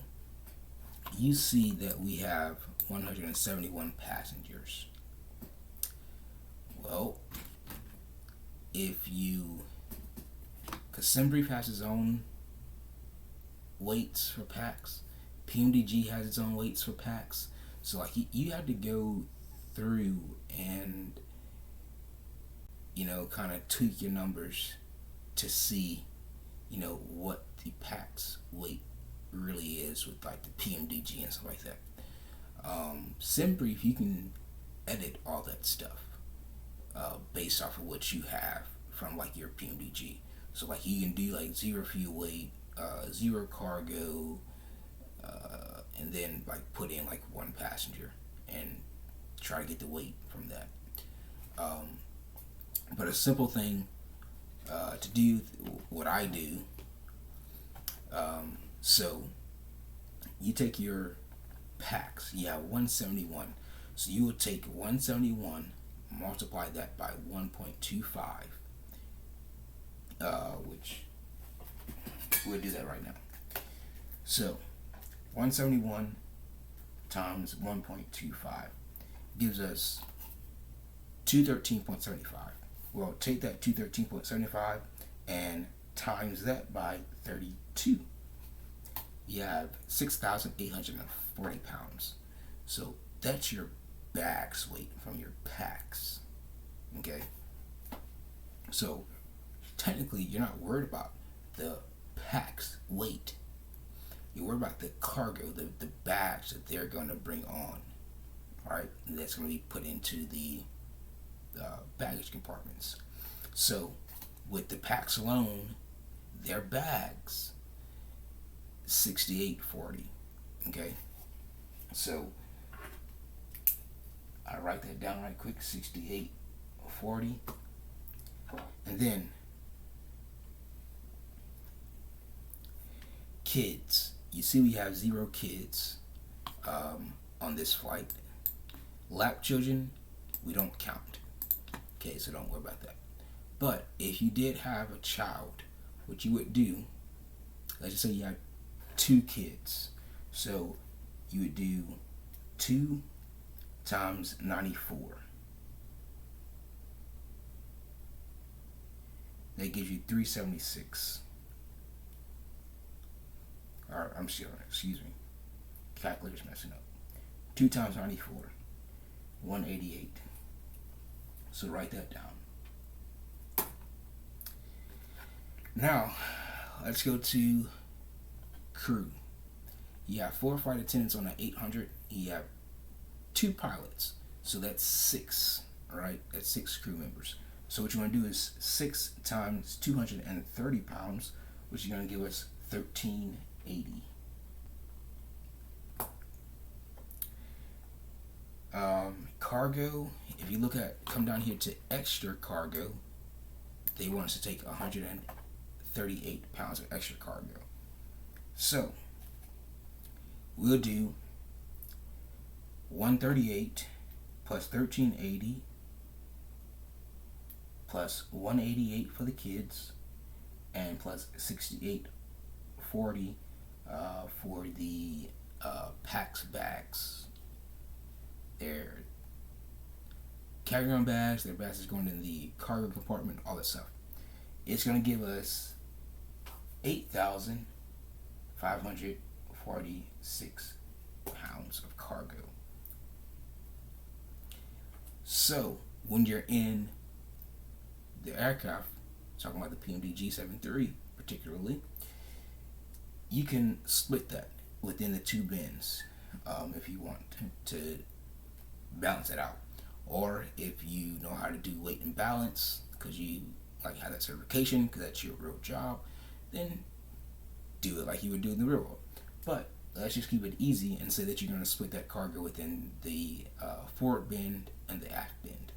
you see that we have 171 passengers. Well, because SimBrief has its own weights for packs, PMDG has its own weights for packs, so like you have to go through and kind of tweak your numbers to see what the packs weight really is with like the PMDG and stuff like that. SimBrief, you can edit all that stuff based off of what you have from like your PMDG. So like you can do like 0 fuel weight, 0 cargo, and then like put in like 1 passenger and try to get the weight from that. But a simple thing to do, what I do, so you take your packs, you have 171, so you would take 171, multiply that by 1.25, which we'll do that right now. So 171 times 1.25 gives us 213.75. Well, take that 213.75 and times that by 32. You have 6,840 pounds. So that's your bags weight from your packs. Okay? So technically, you're not worried about the packs weight. You're worried about the cargo, the bags that they're going to bring on. Alright? And that's going to be put into the baggage compartments. So with the packs alone, their bags 6840. Okay, so I write that down right quick, 6840. And then kids, you see we have 0 kids on this flight. Lap children, we don't count. Okay, so don't worry about that. But if you did have a child, what you would do, let's just say you had 2 kids. So you would do 2 times 94. That gives you 376. Or I'm sorry, excuse me. Calculator's messing up. 2 times 94. 188. So write that down. Now, let's go to crew. You have 4 flight attendants on an 800. You have 2 pilots. So that's 6, right? That's 6 crew members. So what you want to do is 6 times 230 pounds, which is going to give us 1380. Cargo, if you look at, come down here to extra cargo, they want us to take 138 pounds of extra cargo. So we'll do 138 plus 1380 plus 188 for the kids, and plus 6840 for the packs bags. Their carry-on bags, their bags is going in the cargo compartment, all that stuff. It's going to give us 8,546 pounds of cargo. So when you're in the aircraft, talking about the PMD G73 particularly, you can split that within the 2 bins if you want to balance it out. Or if you know how to do weight and balance because you like have that certification, because that's your real job, then do it like you would do in the real world. But let's just keep it easy and say that you're going to split that cargo within the forward bin and the aft bin.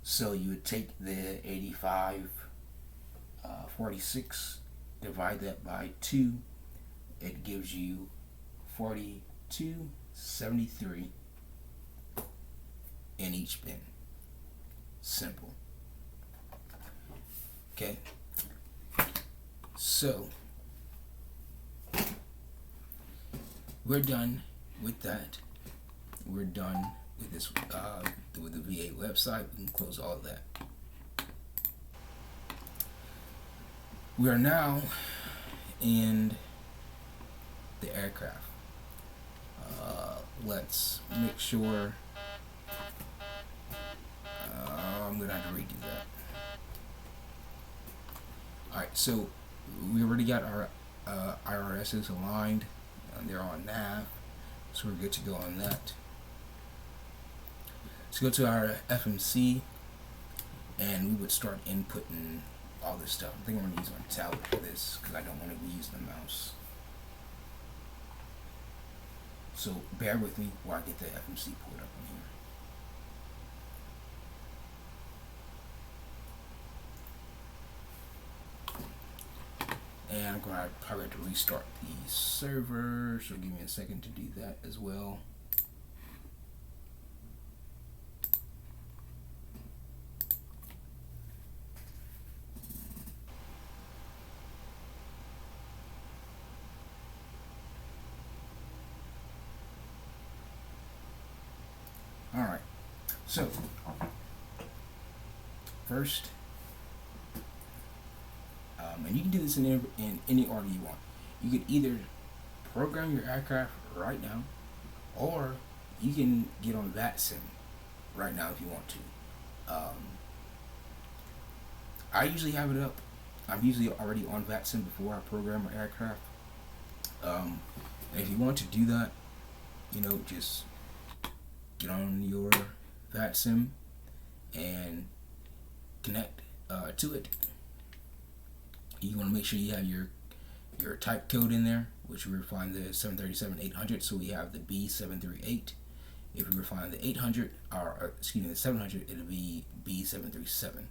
So you would take the 8546, divide that by 2, it gives you 4273 in each bin. Simple. Okay. So we're done with that. We're done with this with the VA website. We can close all of that. We are now in the aircraft. Let's make sure. I'm gonna have to redo that. Alright, so we already got our IRSs aligned, and they're on nav, so we're good to go on that. Let's go to our FMC, and we would start inputting all this stuff. I think I'm going to use my tablet for this because I don't want to be using the mouse. So bear with me while I get the FMC pulled up in here. And I'm going to probably have to restart the server, so give me a second to do that as well. Alright, so first, and you can do this in any order you want. You could either program your aircraft right now, or you can get on VatSim right now if you want to. I usually have it up. I'm usually already on VatSim before I program my aircraft. And if you want to do that, you know, just get on your VatSim and connect to it. You want to make sure you have your type code in there, which we refine the 737-800, so we have the B738. If we refine the 800, or excuse me, the 700, it'll be B737.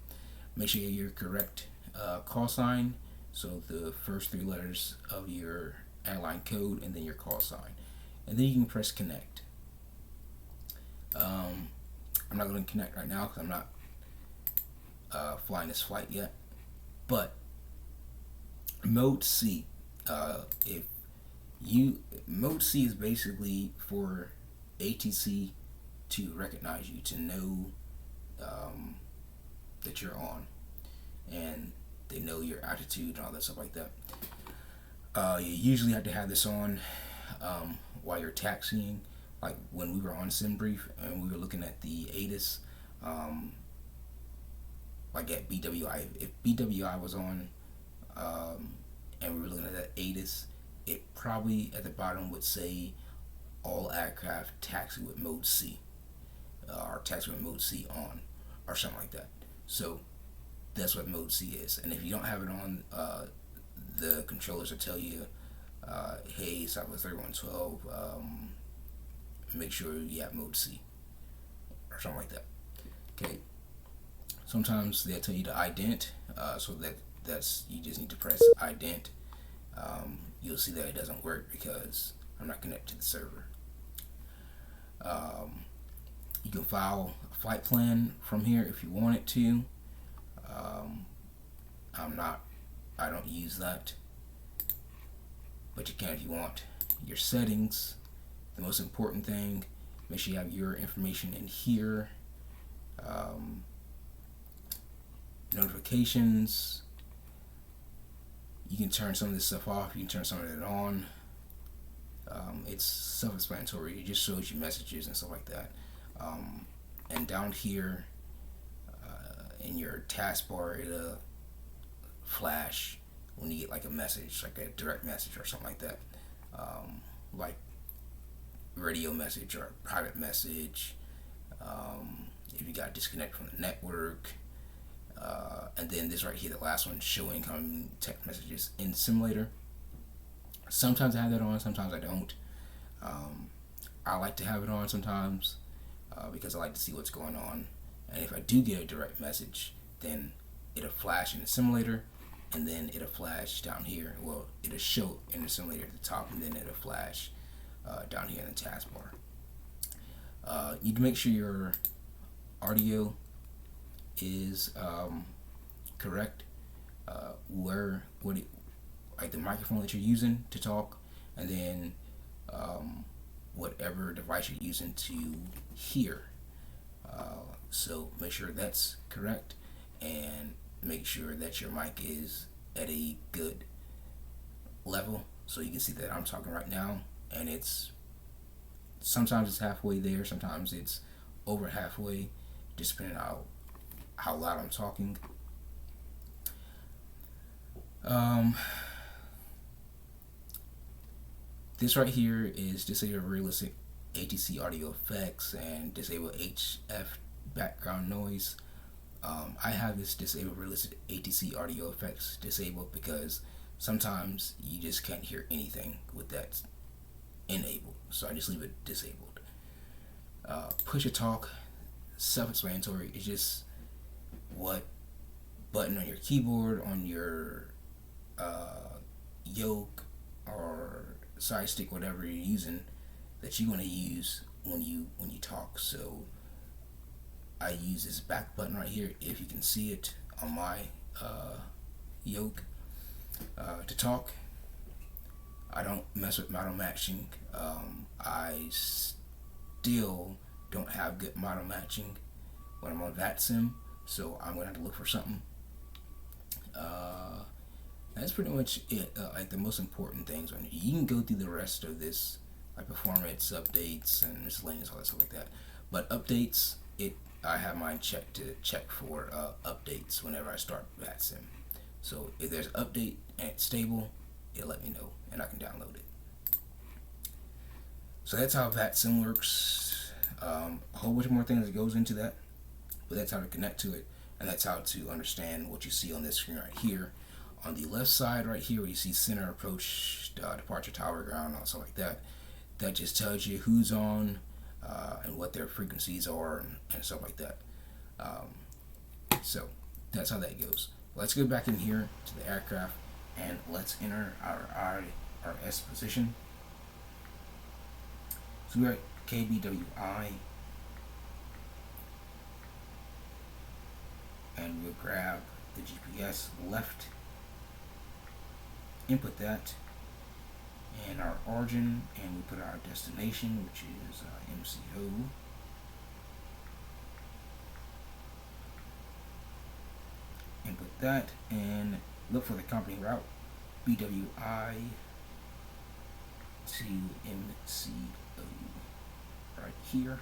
Make sure you have your correct call sign, so the first 3 letters of your airline code, and then your call sign, and then you can press connect. I'm not going to connect right now because I'm not flying this flight yet. But mode C, if you mode C is basically for ATC to recognize you, to know that you're on, and they know your attitude and all that stuff like that. You usually have to have this on while you're taxiing. Like when we were on SimBrief and we were looking at the ATIS, like at BWI, if BWI was on and we were looking at that ATIS, it probably at the bottom would say all aircraft taxi with mode C, or taxi with mode C on, or something like that. So that's what mode C is. And if you don't have it on, the controllers will tell you, hey, Southwest 3112, make sure you have mode C, or something like that. Okay. Sometimes they'll tell you to ident, so that's you just need to press ident. You'll see that it doesn't work because I'm not connected to the server. You can file a flight plan from here if you want it to. I don't use that, but you can if you want. Your settings, the most important thing, make sure you have your information in here. Notifications, you can turn some of this stuff off, you can turn some of it on. It's self-explanatory. It just shows you messages and stuff like that. And down here in your taskbar, it'll flash when you get like a message, like a direct message or something like that, like radio message or private message, if you got disconnected from the network, and then this right here, the last one, show incoming text messages in simulator. Sometimes I have that on, sometimes I don't. I like to have it on sometimes because I like to see what's going on, and if I do get a direct message, then it'll flash in the simulator, and then it'll flash down here. Well, it'll show in the simulator at the top, and then it'll flash down here in the taskbar. You need to make sure your audio is correct, like the microphone that you're using to talk, and then whatever device you're using to hear. So make sure that's correct, and make sure that your mic is at a good level so you can see that I'm talking right now, and sometimes it's halfway there, sometimes it's over halfway, just depending on how loud I'm talking. This right here is disable realistic ATC audio effects and disable HF background noise. I have this disable realistic ATC audio effects disabled because sometimes you just can't hear anything with that enabled, so I just leave it disabled. Push to talk, self-explanatory. It's just what button on your keyboard, on your yoke or side stick, whatever you're using, that you want to use when you talk. So I use this back button right here, if you can see it on my yoke, to talk. I don't mess with model matching. I still don't have good model matching when I'm on VatSim, so I'm gonna have to look for something. That's pretty much it. Like the most important things on it. You can go through the rest of this, like performance updates and miscellaneous, all that stuff like that. But updates, I have mine checked to check for updates whenever I start VatSim. So if there's an update and it's stable, it'll let me know and I can download it. So that's how VatSim works. A whole bunch more things that goes into that, but that's how to connect to it, and that's how to understand what you see on this screen right here. On the left side right here where you see center, approach, departure, tower, ground, all stuff like that, that just tells you who's on and what their frequencies are and stuff like that. So that's how that goes. Let's go back in here to the aircraft and let's enter our IRS position. So we're at KBWI. and we'll grab the GPS left, input that, and our origin, and we put our destination, which is MCO. Input that, and look for the company route, BWI to MCO, right here.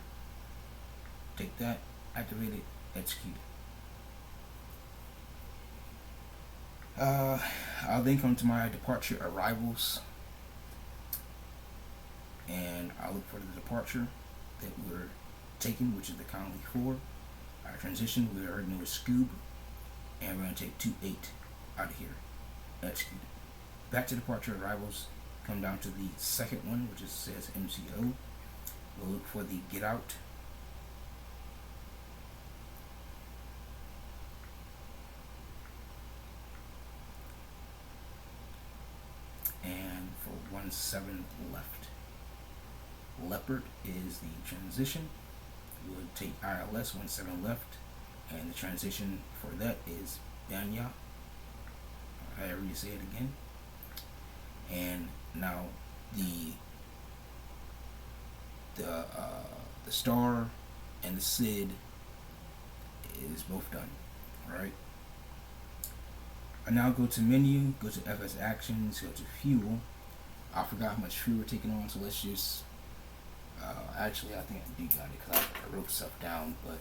Take that, activate it, execute it. I'll then come to my departure arrivals, and I'll look for the departure that we're taking, which is the Conley 4. Our transition, we already know is Scoob, and we're going to take 2-8 out of here. Execute it. Back to departure arrivals, come down to the second one, which says MCO. We'll look for the get out. And for 17 left. Leopard is the transition. We'll take ILS 17 left, and the transition for that is Banya. However you say it again. And now the star and the SID is both done. Alright. I now go to menu, go to FS Actions, go to fuel. I forgot how much fuel we're taking on, so let's just actually I think I do got it because I wrote stuff down, but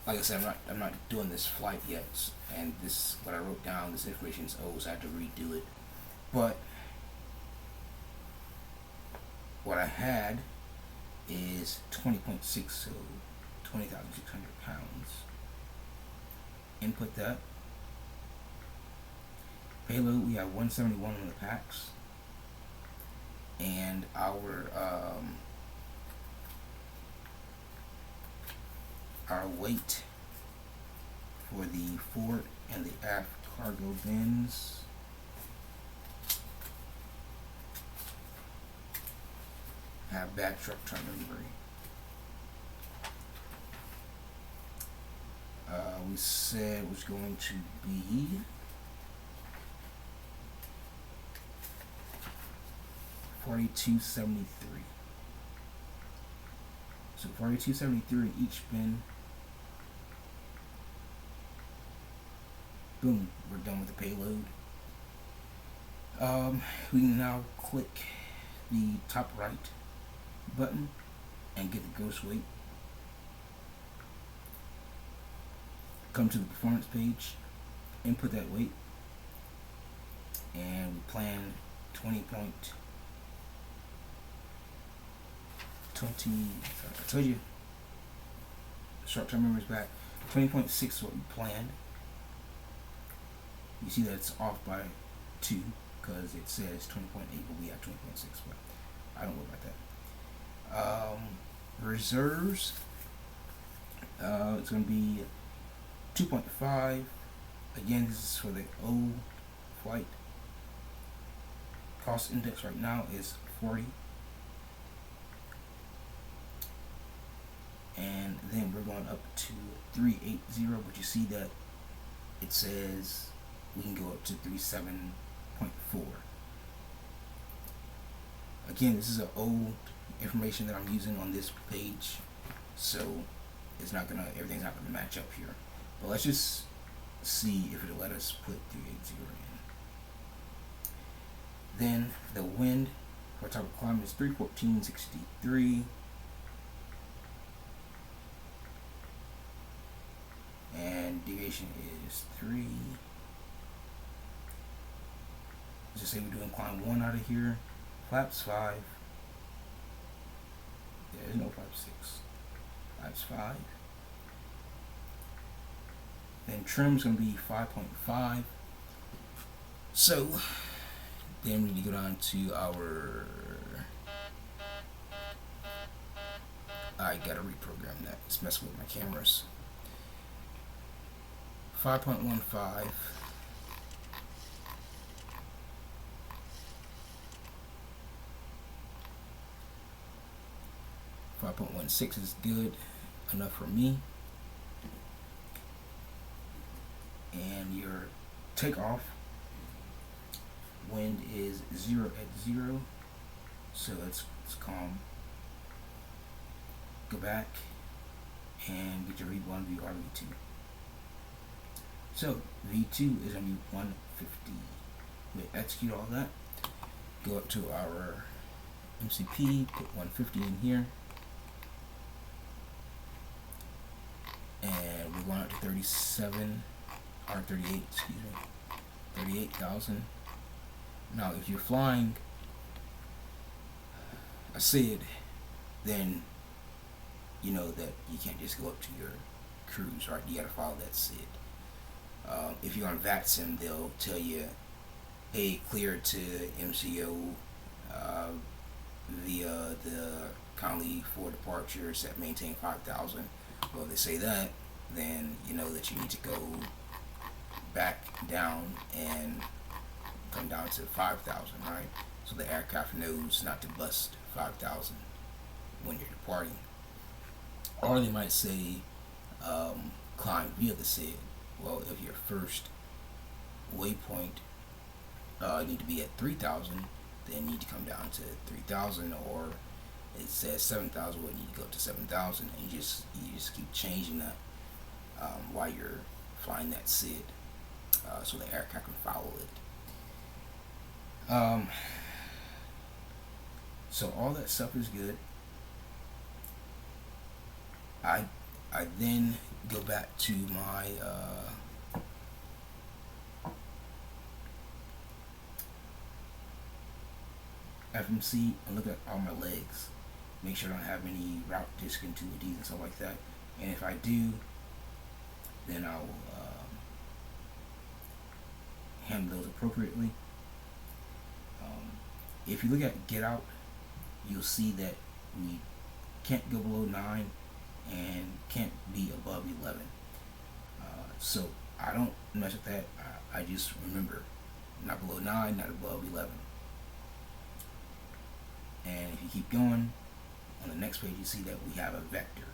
like I said, I'm not doing this flight yet, and this what I wrote down, this information is old, so I had to redo it. But what I had is 20.6, so 20,600 pounds. Input that. Payload, we have 171 on the packs, and our weight for the forward and the aft cargo bins have back truck delivery. We said it was going to be 4273. So 4273 in each bin. Boom, we're done with the payload. We can now click the top right button and get the gross weight. Come to the performance page, input that weight, and we plan 20. I told you, short-term memory is back. 20.6 is what we planned. You see that it's off by 2 because it says 20.8, but we have 20.6. But I don't worry about that. Reserves. It's going to be 2.5. Again, this is for the old flight. Cost index right now is 40. And then we're going up to 380, but you see that it says we can go up to 37.4. Again, this is an old information that I'm using on this page, so everything's not gonna match up here. But let's just see if it'll let us put 380 in. Then the wind for top of climate is 314.63. And deviation is 3. Let's just say we're doing climb 1 out of here. Flaps 5. There's no flap 6. Flaps 5. Then trim's going to be 5.5. So then we need to go down to our. I gotta reprogram that. It's messing with my cameras. 5.15. 5.16 is good enough for me. and your takeoff wind is 0 at 0, so it's calm. Go back and get your V1, VR, V2. So V2 is going to be 150. We execute all that. Go up to our MCP, put 150 in here, and we're going up to 37 or 38, excuse me, 38,000. Now, if you're flying a SID, then you know that you can't just go up to your cruise, right? You got to follow that SID. If you're on VatSim, they'll tell you, hey, clear to MCO via the Conley for departure, set maintain 5,000. Well, if they say that, then you know that you need to go back down and come down to 5,000, right? So the aircraft knows not to bust 5,000 when you're departing. Or they might say climb via the SID. Well, if your first waypoint need to be at 3,000, then you need to come down to 3,000, or it says 7,000, well, you need to go up to 7,000, and you just keep changing that while you're flying that SID, so the aircraft can follow it. So all that stuff is good. I then go back to my FMC and look at all my legs. Make sure I don't have any route discontinuities and stuff like that. And if I do, then I'll handle those appropriately. If you look at get out, you'll see that we can't go below 9 and can't be above 11. So I don't mess with that. I just remember not below 9, not above 11. And if you keep going, on the next page you see that we have a vector.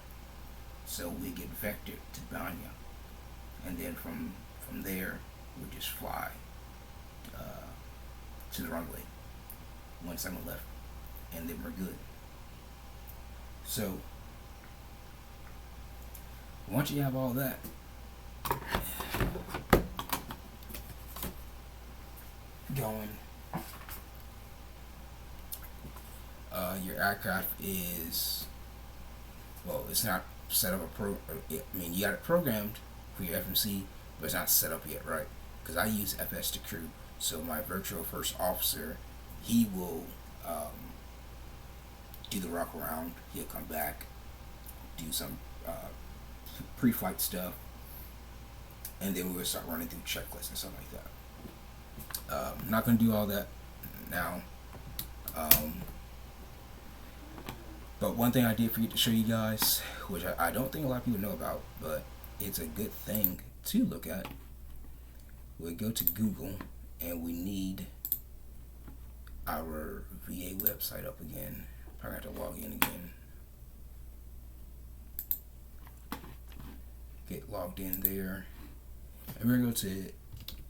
So we get vectored to Banya, and then from there we just fly to the runway, 17 left, and then we're good. So once you have all that, going, your aircraft is, well, it's not set up I mean, you got it programmed for your FMC, but it's not set up yet, right? Because I use FS to crew, so my virtual first officer, he will do the rock around. He'll come back, do some pre-flight stuff, and then we'll start running through checklists and stuff like that. I'm not going to do all that now. But one thing I did forget to show you guys, which I don't think a lot of people know about, but it's a good thing to look at. We go to Google and we need our VA website up again. Probably have to log in again. Get logged in there. And we're going to go to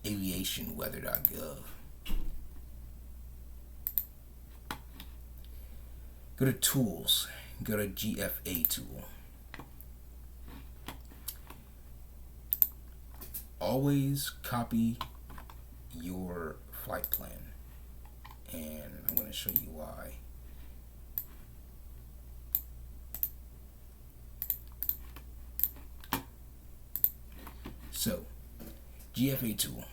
aviationweather.gov. Go to tools, go to GFA tool. Always copy your flight plan, and I'm going to show you why. So, GFA tool.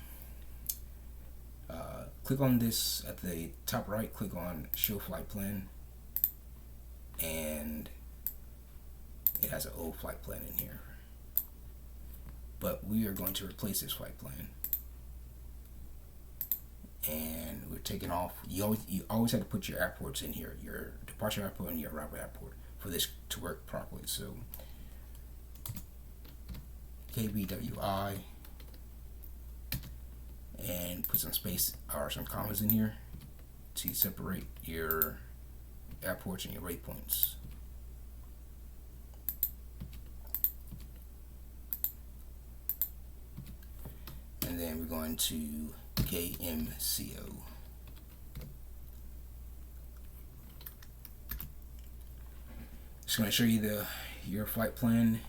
Click on this at the top right, click on show flight plan, and it has an old flight plan in here. But we are going to replace this flight plan, and we're taking off. You always have to put your airports in here, your departure airport and your arrival airport, for this to work properly. So KBWI, and put some space or some commas in here to separate your airports and your waypoints. and then we're going to KMCO. Just going to show you your flight plan.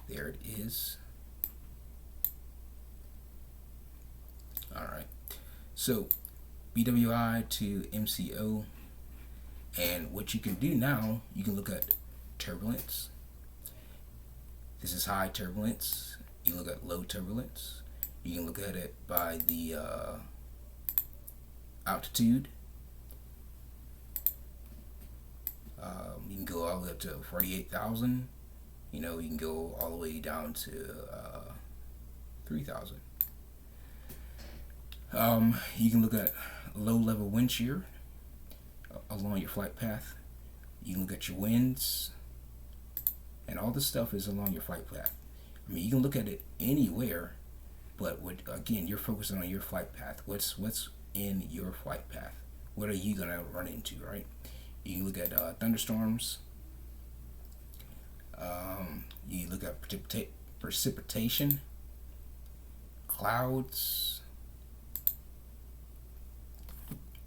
There it is. Alright, so BWI to MCO, and what you can do now, you can look at turbulence. This is high turbulence. You can look at low turbulence. You can look at it by the altitude. You can go all the way up to 48,000. You know, you can go all the way down to 3,000. You can look at low level wind shear along your flight path. You can look at your winds, and all this stuff is along your flight path. I mean, you can look at it anywhere, but again, you're focusing on your flight path. What's in your flight path? What are you gonna run into, right? You can look at thunderstorms. You look at precipitation, clouds,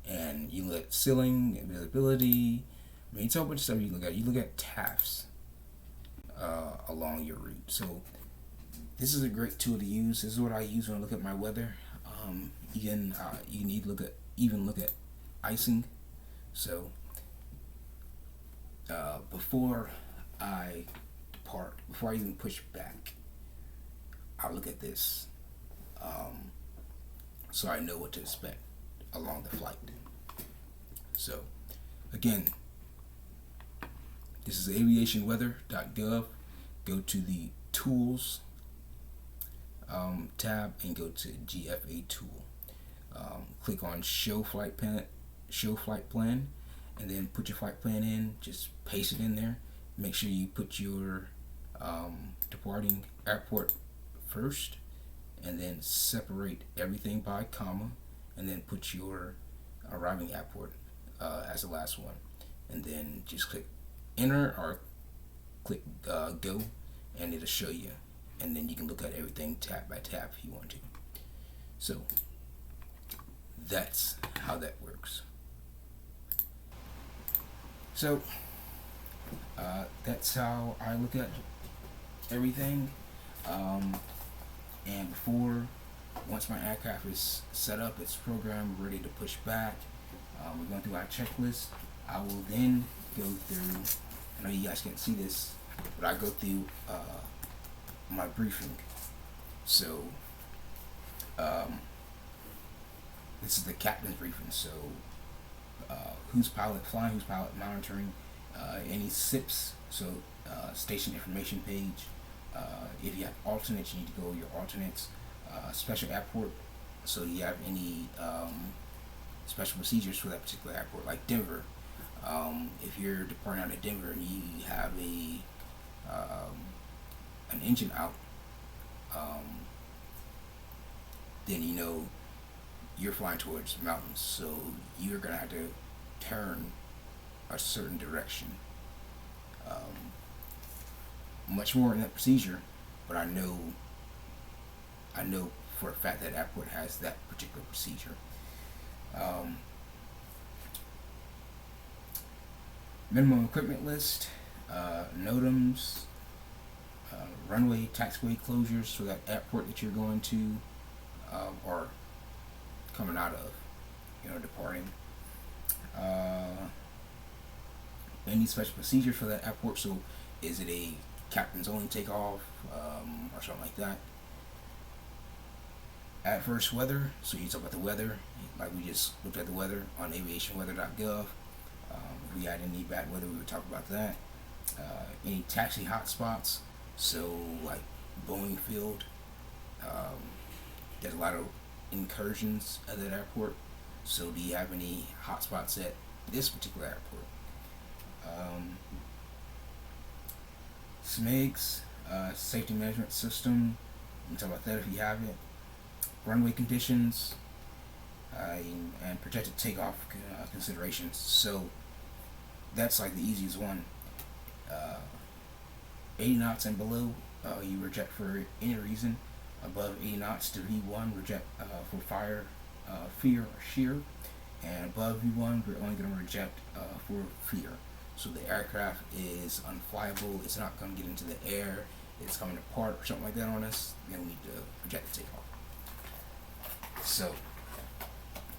and you look at ceiling and visibility. I mean, it's a whole bunch of stuff you look at. You look at TAFs along your route. So this is a great tool to use. This is what I use when I look at my weather. You can even look at icing. So before I depart, before I even push back, I'll look at this, so I know what to expect along the flight. So again, this is aviationweather.gov. Go to the tools tab and go to GFA tool. Click on show flight plan, and then put your flight plan in. Just paste it in there. Make sure you put your departing airport first, and then separate everything by comma, and then put your arriving airport as the last one, and then just click enter or click go, and it'll show you, and then you can look at everything tab by tab if you want to. So that's how that works. So that's how I look at everything. And once my aircraft is set up, it's programmed, ready to push back, we're going through our checklist. I will then go through, I know you guys can't see this, but I go through my briefing. So this is the captain's briefing. So who's pilot flying, who's pilot monitoring, any SIPs, so station information page. If you have alternates, you need to go your alternates. Special airport, so you have any special procedures for that particular airport, like Denver. If you're departing out of Denver and you have an engine out, then you know you're flying towards mountains, so you're gonna have to turn a certain direction. Much more in that procedure, but I know for a fact that airport has that particular procedure. Minimum equipment list, NOTAMs, runway, taxiway closures for that airport that you're going to or coming out of, departing. Any special procedure for that airport, so is it a captain's only takeoff or something like that? Adverse weather, so you talk about the weather, like we just looked at the weather on aviationweather.gov. If we had any bad weather, we would talk about that. Any taxi hotspots, so like Boeing Field, there's a lot of incursions at that airport, so do you have any hotspots at this particular airport? SMIGS, safety management system, you can talk about that if you have it. Runway conditions, and projected takeoff considerations. So that's like the easiest one. 80 knots and below, you reject for any reason. Above 80 knots to V1, reject for fire, fear, or shear. And above V1, we're only going to reject for fear. So the aircraft is unflyable, it's not going to get into the air, it's coming apart or something like that on us, then we need to reject the takeoff. So,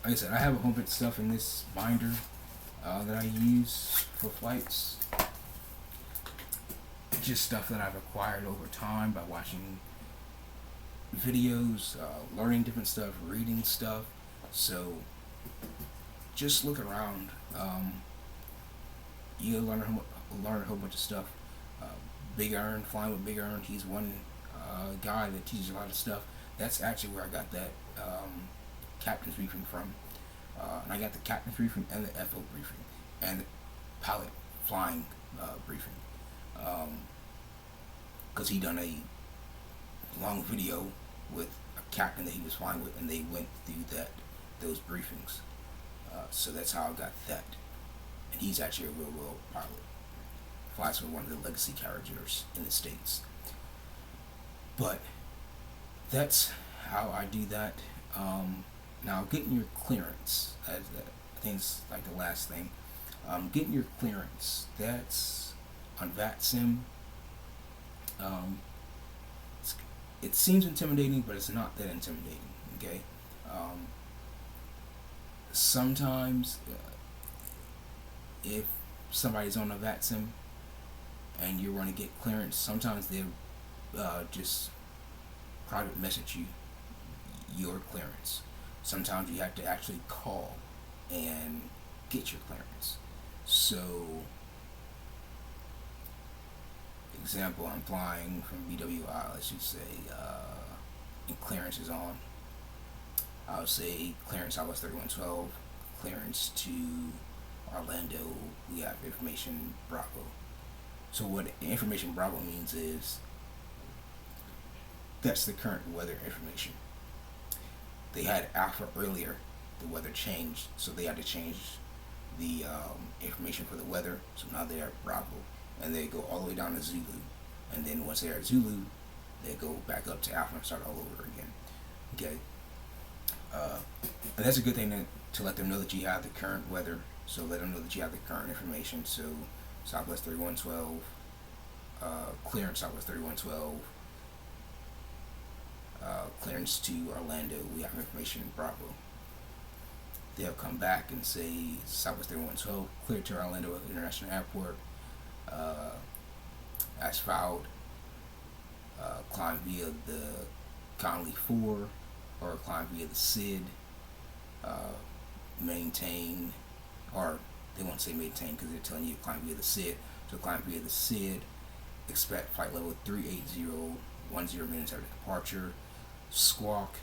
like I said, I have a whole bunch of stuff in this binder that I use for flights. Just stuff that I've acquired over time by watching videos, learning different stuff, reading stuff. So just look around. You'll learn a whole bunch of stuff. Big Earn, flying with Big Earn, he's one guy that teaches a lot of stuff. That's actually where I got that captain's briefing from. And I got the captain's briefing and the FO briefing and the pilot flying briefing. Because he done a long video with a captain that he was flying with, and they went through those briefings. So that's how I got that. And he's actually a real world pilot. Flies for one of the legacy carriers in the States. But that's how I do that. Now getting your clearance, I think it's like the last thing. Getting your clearance, that's on VatSim. It seems intimidating, but it's not that intimidating. Okay. Sometimes, if somebody's on a VatSim and you want to get clearance, sometimes they'll just private message you your clearance. Sometimes you have to actually call and get your clearance. So, example, I'm flying from BWI, let's just say, and clearance is on. I'll say clearance Southwest 3112, clearance to Orlando, we have information Bravo. So what information Bravo means is that's the current weather information. They had Alpha earlier, the weather changed, so they had to change the information for the weather, so now they're at Bravo, and they go all the way down to Zulu, and then once they're at Zulu, they go back up to Alpha and start all over again. Okay. And that's a good thing to let them know that you have the current weather. So let them know that you have the current information. So Southwest 3112, clearance Southwest 3112, clearance to Orlando, we have information Bravo. They'll come back and say Southwest 3112, clear to Orlando International Airport, as filed, climb via the Conley 4, or climb via the SID, maintain, or they won't say maintain because they're telling you to climb via the SID. So climb via the SID, expect flight level 380, 10 minutes after departure, squawk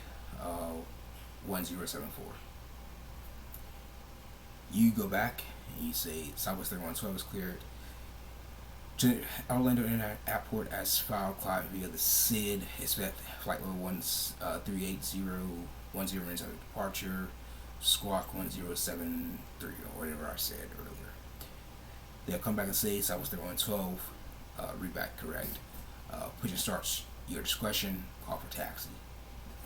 1074. You go back and you say Southwest 3112 is cleared to Orlando International Airport as filed, climb via the SID, expect flight level 380, 10 minutes after departure, squawk 1073, or whatever I said earlier. They'll come back and say Southwest 3112, read back correct. Push and starts your discretion, call for taxi.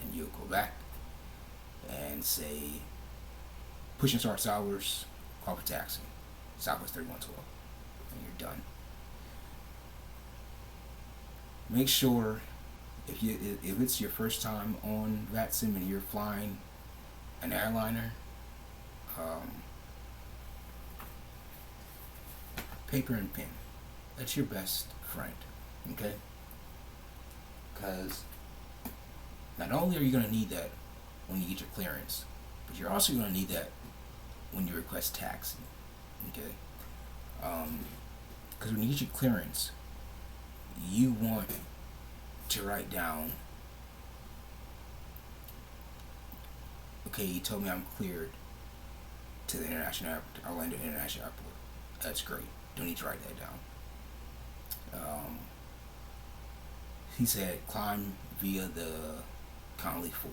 And you'll go back and say push and starts hours, call for taxi, Southwest 3112, and you're done. Make sure if it's your first time on VatSim and you're flying an airliner, paper and pen. That's your best friend, okay? Because not only are you going to need that when you get your clearance, but you're also going to need that when you request taxi, okay? Because when you get your clearance, you want to write down, okay, you told me I'm cleared to the international airport, Orlando International Airport. That's great. Don't need to write that down. He said climb via the Conley 4.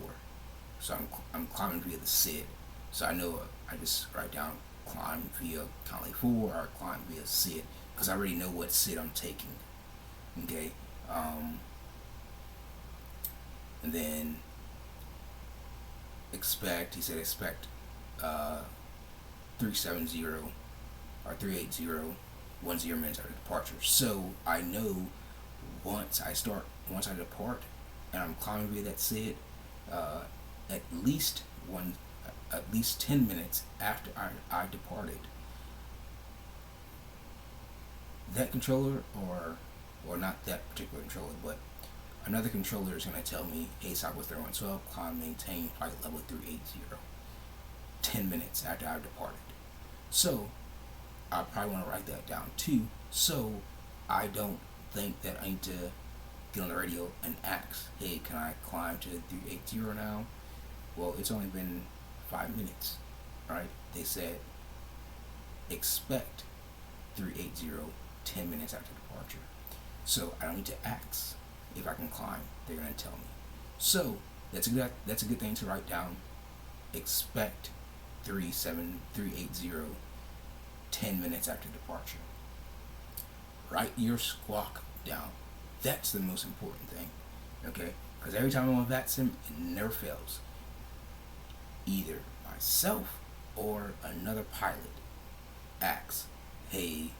So I'm climbing via the SID. So I know I just write down climb via Conley 4 or climb via SID, because I already know what SID I'm taking. Okay. and then expect, he said expect 370 or 380 10 minutes after departure. So I know once I depart and I'm climbing via that SID, at least 10 minutes after I departed, that controller, or not that particular controller, but another controller is going to tell me, hey, Southwest 3112, climb, maintain flight level 380, 10 minutes after I've departed. So I probably want to write that down too, so I don't think that I need to get on the radio and ask, hey, can I climb to 380 now? Well, it's only been 5 minutes, right? They said expect 380 10 minutes after departure. So I don't need to ask if I can climb. They're going to tell me. So that's a good thing to write down. Expect 380 10 minutes after departure. Write your squawk down. That's the most important thing. Okay? Because every time I'm on VatSim, it never fails. Either myself or another pilot asks, hey,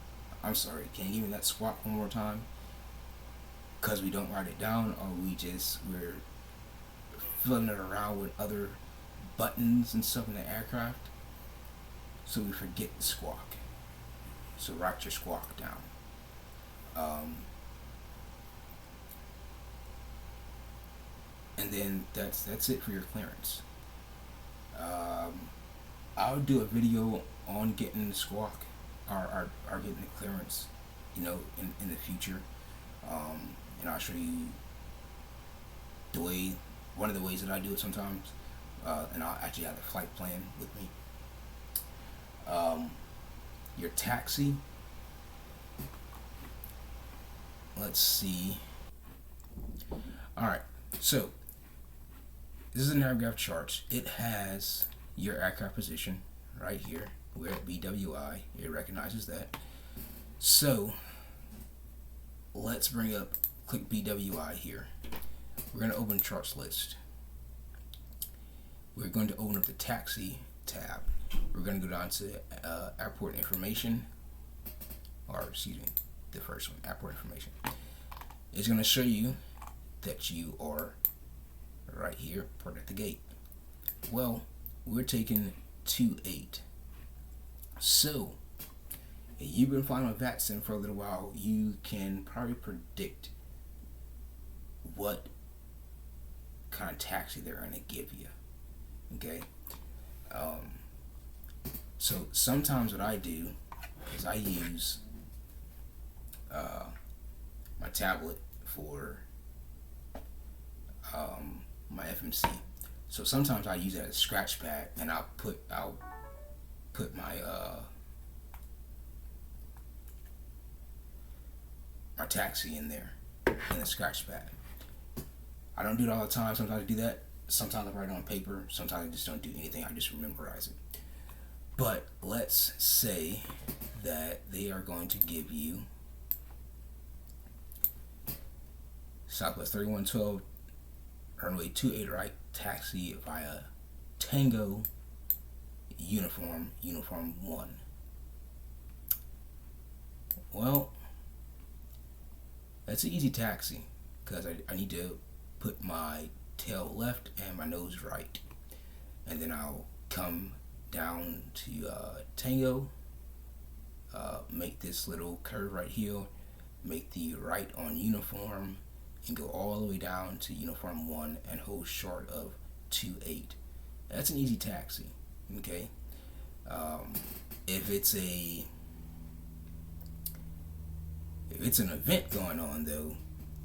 I'm sorry, can you give me that squawk one more time? Because we don't write it down, or we're filling it around with other buttons and stuff in the aircraft, so we forget the squawk. So write your squawk down. And then that's it for your clearance. I'll do a video on getting the squawk or getting the clearance, in the future. And I'll show you one of the ways that I do it sometimes. And I'll actually have the flight plan with me. Your taxi. Let's see. Alright, so this is an aircraft chart. It has your aircraft position right here. We're at BWI. It recognizes that. So let's click BWI here. We're going to open charts list. We're going to open up the taxi tab. We're going to go down to airport information, or excuse me, the first one, airport information. It's going to show you that you are right here, parked at the gate. Well, we're taking 28. So, if you've been flying with VatSim for a little while, you can probably predict what kind of taxi they're going to give you. Okay? So sometimes what I do is I use my tablet for my FMC. So sometimes I use it as a scratch pad, and I'll put my my taxi in there in the scratch pad. I don't do it all the time. Sometimes I do that. Sometimes I write it on paper. Sometimes I just don't do anything. I just memorize it. But let's say that they are going to give you Southwest 3112 runway 28 right, taxi via Tango uniform 1. Well, that's an easy taxi because I need to put my tail left and my nose right, and then I'll come down to Tango, make this little curve right here, make the right on uniform, and go all the way down to uniform 1 and hold short of 28. That's an easy taxi. Okay. If it's an event going on though,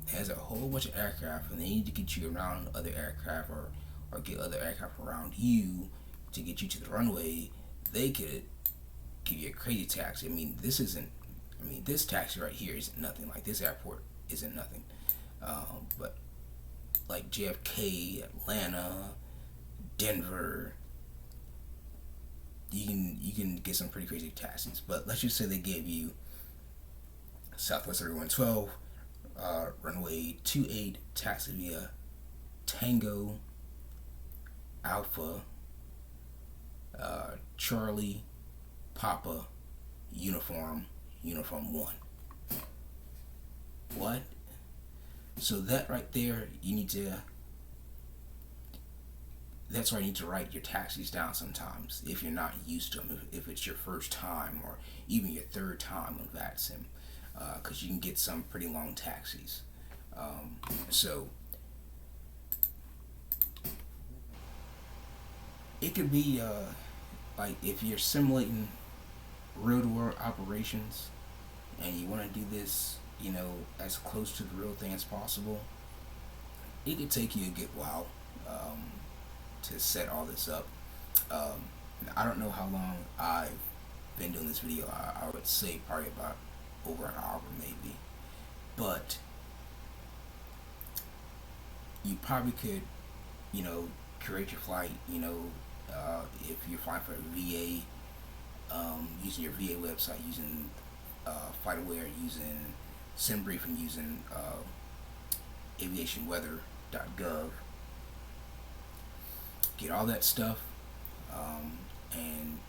it has a whole bunch of aircraft, and they need to get you around other aircraft or get other aircraft around you to get you to the runway, they could give you a crazy taxi. This taxi right here isn't nothing. Like, this airport isn't nothing. But like JFK, Atlanta, Denver, you can get some pretty crazy taxis. But let's just say they gave you Southwest 3112, runway 28, taxi via Tango Alpha Charlie Papa Uniform 1. What? So that right there, that's why you need to write your taxis down sometimes if you're not used to them, if it's your first time or even your third time on VatSim, because you can get some pretty long taxis. So it could be like if you're simulating real-world operations and you want to do this, as close to the real thing as possible, it could take you a good while to set all this up. I don't know how long I've been doing this video. I would say probably about over an hour maybe, but you probably could, create your flight, if you're flying for a VA, using your VA website, using FlightAware, using SimBriefing, using aviationweather.gov. Get all that stuff, and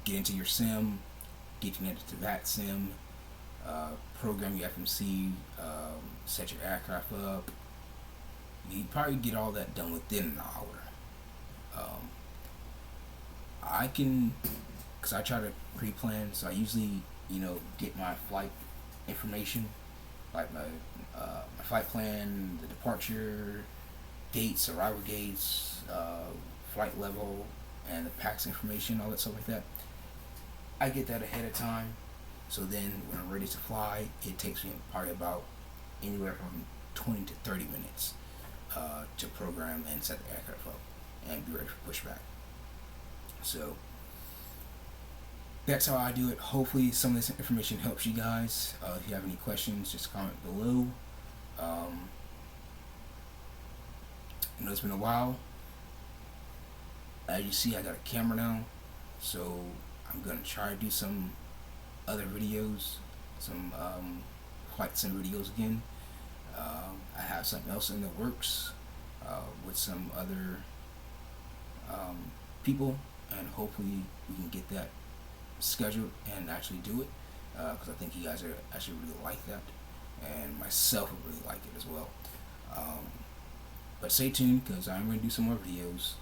get into your sim, get connected to VatSim, program your FMC, set your aircraft up. You probably get all that done within an hour. I can, because I try to pre-plan, so I usually, get my flight information, like my flight plan, the departure gates, arrival gates, flight level, and the PAX information, all that stuff like that. I get that ahead of time, so then when I'm ready to fly, it takes me probably about anywhere from 20 to 30 minutes to program and set the aircraft up and be ready for pushback. So that's how I do it. Hopefully some of this information helps you guys. If you have any questions, just comment below. It's been a while. As you see, I got a camera now, so I'm gonna try to do some other videos, some flight sim videos again. I have something else in the works with some other people, and hopefully we can get that scheduled and actually do it, because I think you guys are actually really like that, and myself would really like it as well. But stay tuned, because I'm going to do some more videos.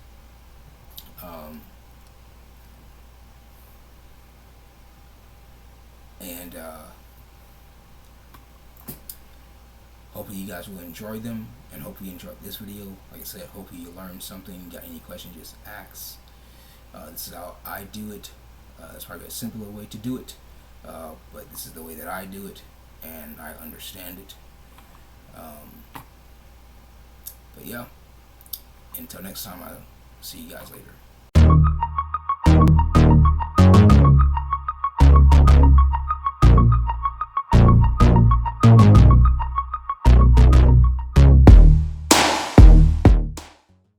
And hopefully you guys will enjoy them, and hopefully you enjoyed this video. Like I said, hopefully you learned something. Got any questions, just ask. This is how I do it. That's probably a simpler way to do it, but this is the way that I do it, and I understand it. But yeah, until next time, I'll see you guys later.